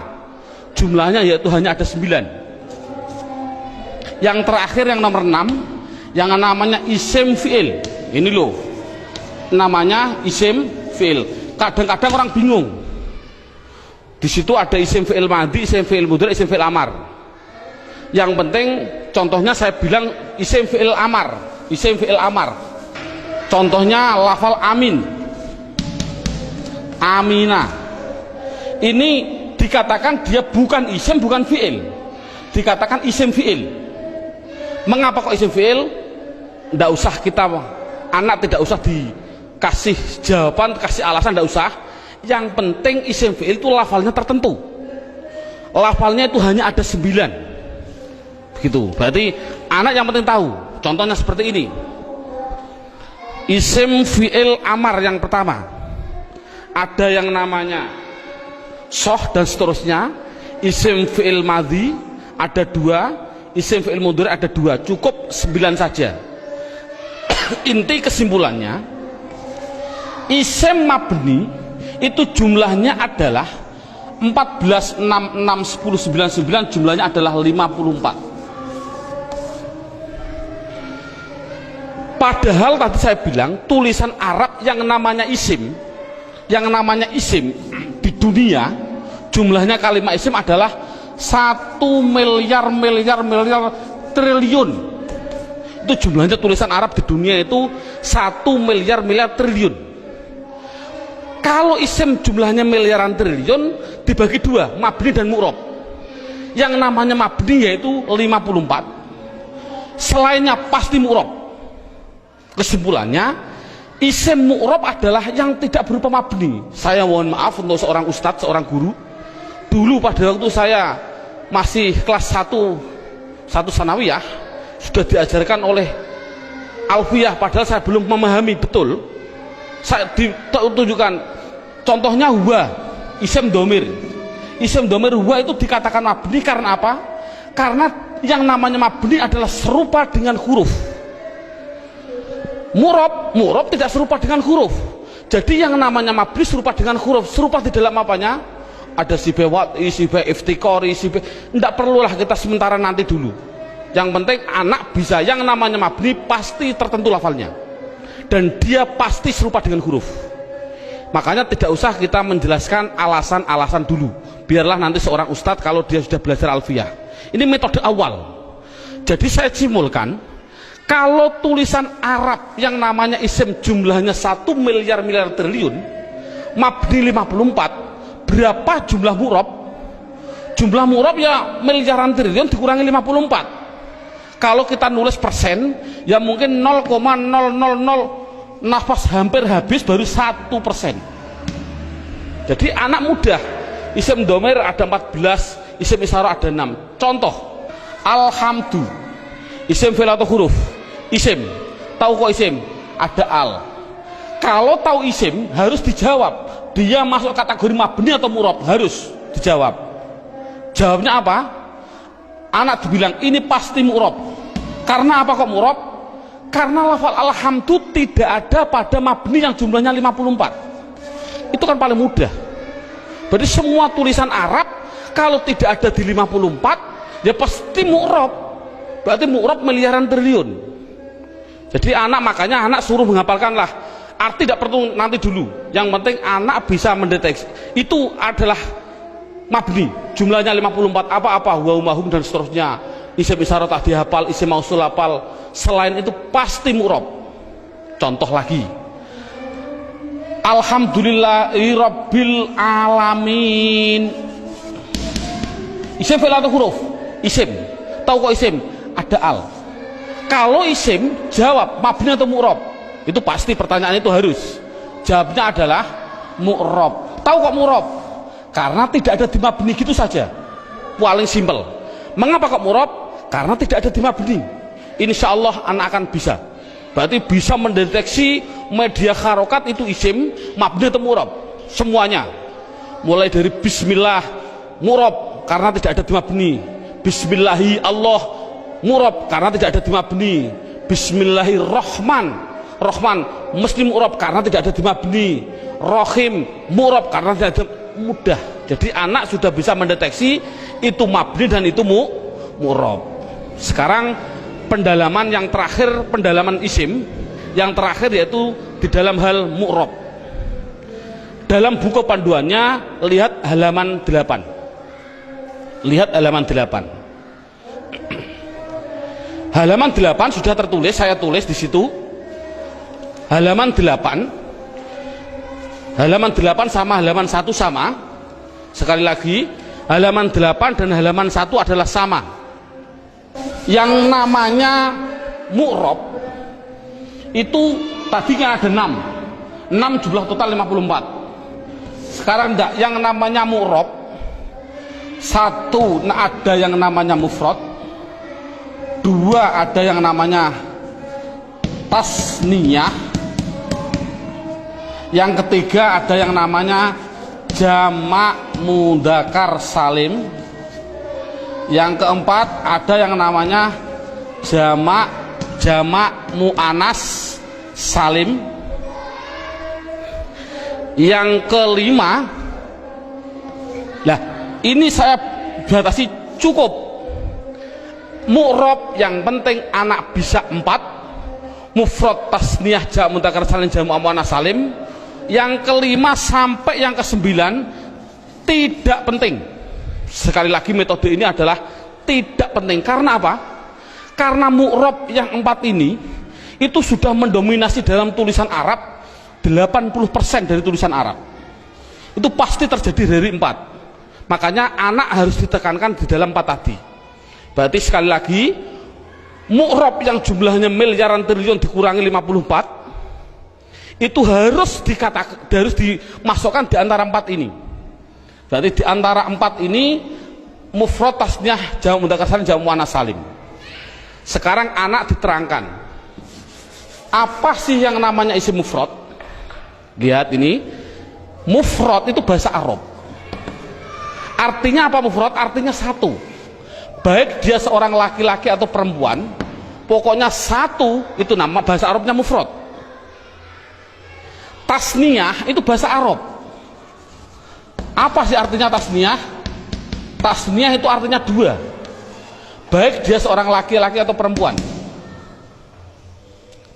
Speaker 1: Jumlahnya yaitu hanya ada 9. Yang terakhir yang nomor 6, yang namanya isim fi'il. Ini loh, namanya isim fi'il. Kadang-kadang orang bingung. Di situ ada isim fi'il madhi, isim fi'il mudhari, isim fi'il amar. Yang penting contohnya saya bilang isim fi'il amar, isim fi'il amar. Contohnya lafal amin, amina. Ini dikatakan dia bukan isim, bukan fi'il. Dikatakan isim fi'il. Mengapa kok isim fi'il? Tidak usah kita, anak tidak usah dikasih jawaban, kasih alasan, tidak usah. Yang penting isim fi'il itu lafalnya tertentu. Lafalnya itu hanya ada 9. Begitu. Berarti anak yang penting tahu. Contohnya seperti ini. Isim fi'il amar yang pertama. Ada yang namanya soh dan seterusnya. Isim fi'il madhi ada 2. Isim fi'il mudhari ada 2. Cukup 9 saja. Inti kesimpulannya, isim mabni itu jumlahnya adalah 14, 6, 6, 10, 9, 9, jumlahnya adalah 54. Padahal tadi saya bilang tulisan Arab yang namanya isim di dunia jumlahnya kalimat isim adalah 1 miliar triliun. Itu jumlahnya tulisan Arab di dunia itu 1 miliar triliun. Kalau isim jumlahnya miliaran triliun dibagi dua, mabni dan mu'rob. Yang namanya mabni yaitu 54, selainnya pasti mu'rob. Kesimpulannya, isim mu'rob adalah yang tidak berupa mabni. Saya mohon maaf untuk seorang ustadz, seorang guru. Dulu pada waktu saya masih kelas 1 sanawiyah, sudah diajarkan oleh alfiyah, padahal saya belum memahami betul. Saya ditunjukkan contohnya huwa, isim domir. Isim domir huwa itu dikatakan mabni karena apa? Karena yang namanya mabni adalah serupa dengan huruf. Mu'rob tidak serupa dengan huruf. Jadi yang namanya mabni serupa dengan huruf. Serupa di dalam apanya? Ada sibe wat'i, sibe iftikori, sibe. Tidak perlulah kita sementara, nanti dulu. Yang penting anak bisa, yang namanya mabni pasti tertentu lafalnya, dan dia pasti serupa dengan huruf. Makanya tidak usah kita menjelaskan alasan-alasan dulu, biarlah nanti seorang ustadz kalau dia sudah belajar alfiyah. Ini metode awal. Jadi saya simulkan, kalau tulisan Arab yang namanya isim jumlahnya 1 miliar triliun, mabni 54, berapa jumlah mu'rob? Jumlah mu'rob ya miliaran triliun dikurangi 54. Kalau kita nulis persen, ya mungkin 0,000 nafas hampir habis baru 1%. Jadi anak mudah. Isim domir ada 14, isim isyarah ada 6. Contoh, alhamdu, isim fi'il atau huruf? Isim. Tahu kok isim? Ada al. Kalau tahu isim harus dijawab, dia masuk kategori mabni atau mu'rob, harus dijawab. Jawabnya apa? Anak dibilang ini pasti mu'rob. Karena apa kok mu'rob? Karena lafal alhamdu tidak ada pada mabni yang jumlahnya 54. Itu kan paling mudah. Berarti semua tulisan Arab kalau tidak ada di 54 ya pasti mu'rob. Berarti mu'rob miliaran triliun. Jadi makanya anak suruh menghafalkanlah. Arti tidak perlu nanti dulu. Yang penting anak bisa mendeteksi. Itu adalah mabni, jumlahnya 54, apa-apa, wa umahum dan seterusnya. Isim isyarah tak dihafal, isim mausul hafal. Selain itu pasti mu'rob. Contoh lagi, alhamdulillahi rabbil alamin. Isim fi'il atau huruf? Isim. Tahu kok isim? Ada al. Kalau isim, jawab mabni atau mu'rob? Itu pasti, pertanyaan itu harus. Jawabnya adalah mu'rob. Tahu kok mu'rob? Karena tidak ada di mabni, gitu saja. Paling simpel. Mengapa kok mu'rob? Karena tidak ada di mabni. Insya Allah anak akan bisa. Berarti bisa mendeteksi media harokat itu isim, mabni atau mu'rob. Semuanya. Mulai dari bismillah, mu'rob karena tidak ada di mabni. Bismillahi Allah, mu'rob karena tidak ada di mabni. Bismillahirrahman, Rahman mesti mu'rob karena tidak ada di mabni. Rohim, mu'rob karena tidak ada. Mudah. Jadi anak sudah bisa mendeteksi itu mabni dan itu mu'rob. Sekarang pendalaman yang terakhir, pendalaman isim yang terakhir, yaitu di dalam hal mu'rob. Dalam buku panduannya lihat halaman 8. Lihat halaman 8. Halaman 8 sudah tertulis, saya tulis di situ. Halaman 8. Halaman 8 sama halaman 1 sama. Sekali lagi, halaman 8 dan halaman 1 adalah sama. Yang namanya mu'rob itu tadi kan ada 6 jumlah total 54. Sekarang enggak, yang namanya mu'rob 1 ada yang namanya mufrad, 2 ada yang namanya tasniyah, yang ketiga ada yang namanya jamak mudzakkar salim, yang keempat ada yang namanya jamak muannas salim, yang kelima, lah ini saya batasi cukup mu'rob, yang penting anak bisa 4, mufrad tasniyah jamak mudzakkar salim jamak muannas salim. Yang kelima sampai yang ke-9 tidak penting. Sekali lagi, metode ini adalah tidak penting. Karena apa? Karena mu'rob yang 4 ini itu sudah mendominasi dalam tulisan Arab 80% dari tulisan Arab. itu pasti terjadi dari 4. Makanya anak harus ditekankan di dalam 4 tadi. Berarti sekali lagi, mu'rob yang jumlahnya miliaran triliun dikurangi 54 itu harus dimasukkan di antara 4 ini. Berarti di antara 4 ini mufrad, tasniyah, jamak mudzakkar salim, jamak muannats salim. Sekarang anak diterangkan apa sih yang namanya isim mufrad. Lihat ini, mufrad itu bahasa Arab. Artinya apa mufrad? Artinya satu, baik dia seorang laki-laki atau perempuan, pokoknya satu, itu nama bahasa Arabnya mufrad. Tasniyah itu bahasa Arab. Apa sih artinya tasniyah? Tasniyah itu artinya 2, baik dia seorang laki-laki atau perempuan.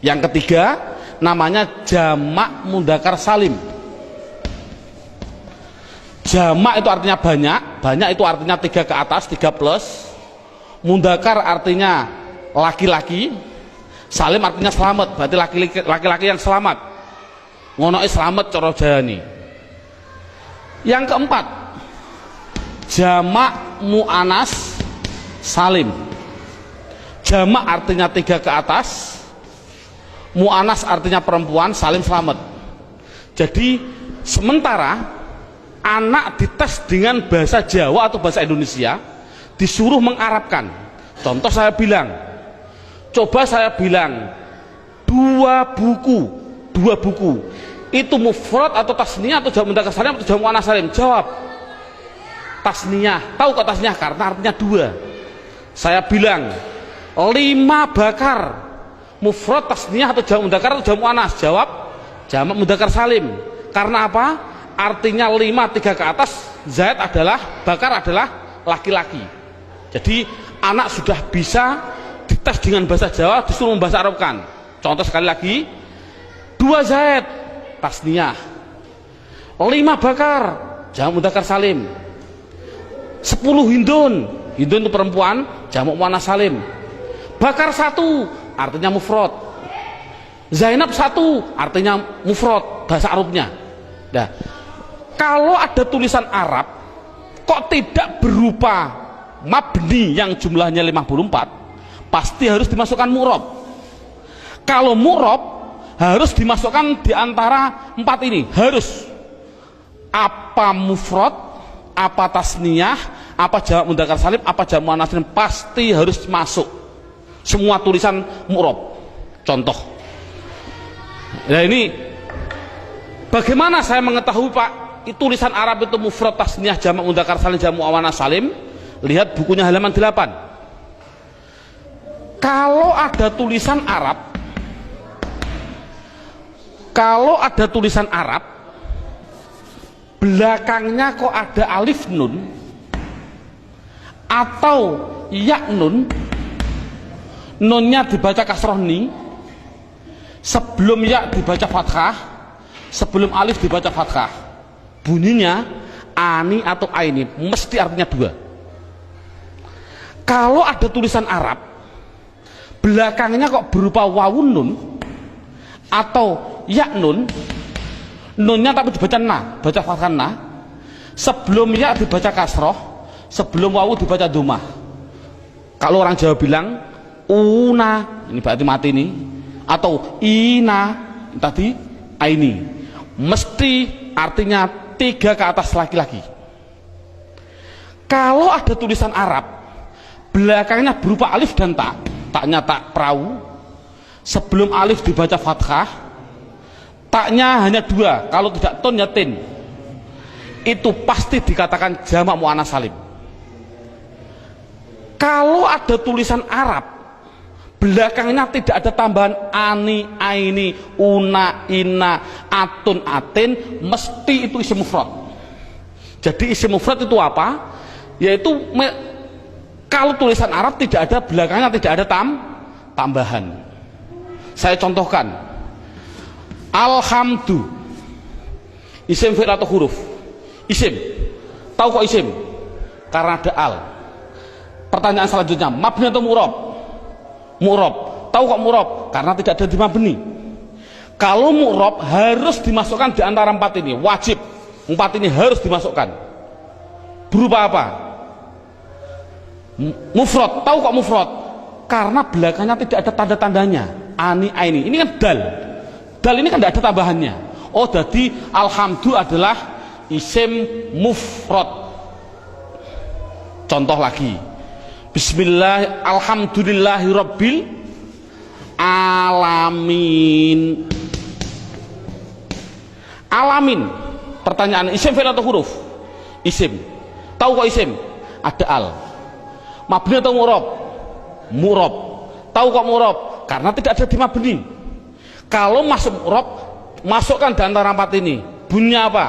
Speaker 1: Yang ketiga namanya jamak mudzakkar salim. Jamak itu artinya banyak, banyak itu artinya 3 ke atas, 3 plus. Mudzakkar artinya laki-laki, salim artinya selamat, berarti laki-laki yang selamat. Ngono selamat cara jayani. Yang keempat, jamak muannats salim. Jamak artinya 3 ke atas, muannats artinya perempuan, salim selamat. Jadi sementara anak dites dengan bahasa Jawa atau bahasa Indonesia, disuruh mengarabkan. Contoh saya bilang, coba saya bilang 2 buku itu mufrad atau tasniyah atau jamak mudzakkar salim atau jamak muannats salim? Jawab tasniyah. Tahu kok tasniyah? Karena artinya 2. Saya bilang 5 bakar, mufrad, tasniyah atau jamak mudzakkar atau jamak muannats? Jawab jamak mudzakkar salim. Karena apa? Artinya 5, 3 ke atas, zaid adalah, bakar adalah laki-laki. Jadi anak sudah bisa dites dengan bahasa Jawa, disuruh membahasa Arabkan. Contoh sekali lagi, 2 zaid tasniyah, 5 bakar jamak mudzakkar salim, 10 hindun, hindun itu perempuan, jamak muannats salim. Bakar 1 artinya mufrad, Zainab 1 artinya mufrad bahasa Arabnya. Nah, kalau ada tulisan Arab kok tidak berupa mabni yang jumlahnya 54, pasti harus dimasukkan mu'rob. Kalau mu'rob harus dimasukkan di antara 4 ini, harus apa mufrad, apa tasniyah, apa jamak mudzakkar salim, apa jamak muannats salim, pasti harus masuk semua tulisan mu'rob. Contoh, nah ini bagaimana saya mengetahui Pak tulisan Arab itu mufrad, tasniyah, jamak mudzakkar salim, jamak muannats salim? Lihat bukunya halaman 8. Kalau ada tulisan Arab, belakangnya kok ada alif nun atau ya nun, nunnya dibaca kasroh ni, sebelum ya dibaca fathah, sebelum alif dibaca fathah, bunyinya ani atau aini, mesti artinya 2. Kalau ada tulisan Arab belakangnya kok berupa wawun nun atau ya nun, nunnya tapi dibaca na, baca fathah na, sebelum ya dibaca kasroh, sebelum wawu dibaca dhammah. Kalau orang Jawa bilang una, ini berarti mati nih, atau ina, tadi aini, mesti artinya 3 ke atas laki-laki. Kalau ada tulisan Arab belakangnya berupa alif dan ta, taknya tak perahu, sebelum alif dibaca fathah, taknya hanya 2, kalau tidak ton ya tin, itu pasti dikatakan jamak muannats salim. Kalau ada tulisan Arab belakangnya tidak ada tambahan ani, aini, una, ina, atun, atin, mesti itu isim mufrad. Jadi isim mufrad itu apa? Yaitu kalau tulisan Arab tidak ada belakangnya tidak ada tambahan. Saya contohkan, alhamdu, isim fi'il atau huruf? Isim. Tahu kok isim? Karena ada al. Pertanyaan selanjutnya, mabni atau mu'rob? Mu'rob. Tahu kok mu'rob? Karena tidak ada di mabni. Kalau mu'rob harus dimasukkan di antara 4 ini, wajib. Empat ini harus dimasukkan. Berupa apa? Mufrad. Tahu kok mufrad? Karena belakangnya tidak ada tanda-tandanya. Ani, aini. Ini kan dal. Dal ini kan tidak ada tambahannya. Oh, jadi alhamdu adalah isim mufrad. Contoh lagi. Bismillah, alhamdulillahirabbil alamin. Alamin. Pertanyaan, isim fi'il atau huruf? Isim. Tahu kok isim? Ada al. Mabni atau mu'rab? Mu'rab. Tahu kok mu'rab? Karena tidak ada di mabni. Kalau masuk mu'rab, masukkan di antara empat ini. Bunyinya apa?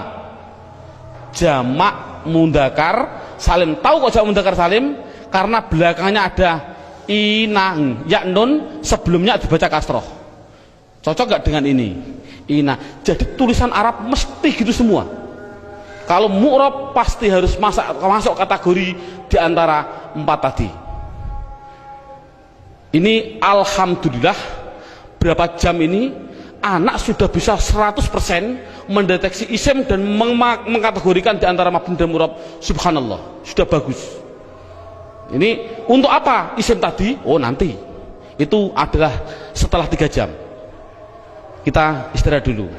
Speaker 1: Jamak mudzakkar salim. Tahu kok jamak mudzakkar salim? Karena belakangnya ada inang, ya nun, sebelumnya dibaca kasroh. Cocok gak dengan ini? Ina. Jadi tulisan Arab mesti gitu semua. Kalau mu'rab pasti harus masuk kategori di antara empat tadi. Ini alhamdulillah berapa jam ini anak sudah bisa 100% mendeteksi isim dan mengkategorikan di antara mabni dan mu'rab. Subhanallah, sudah bagus. Ini untuk apa isim tadi? Oh, nanti. Itu adalah setelah 3 jam. Kita istirahat dulu.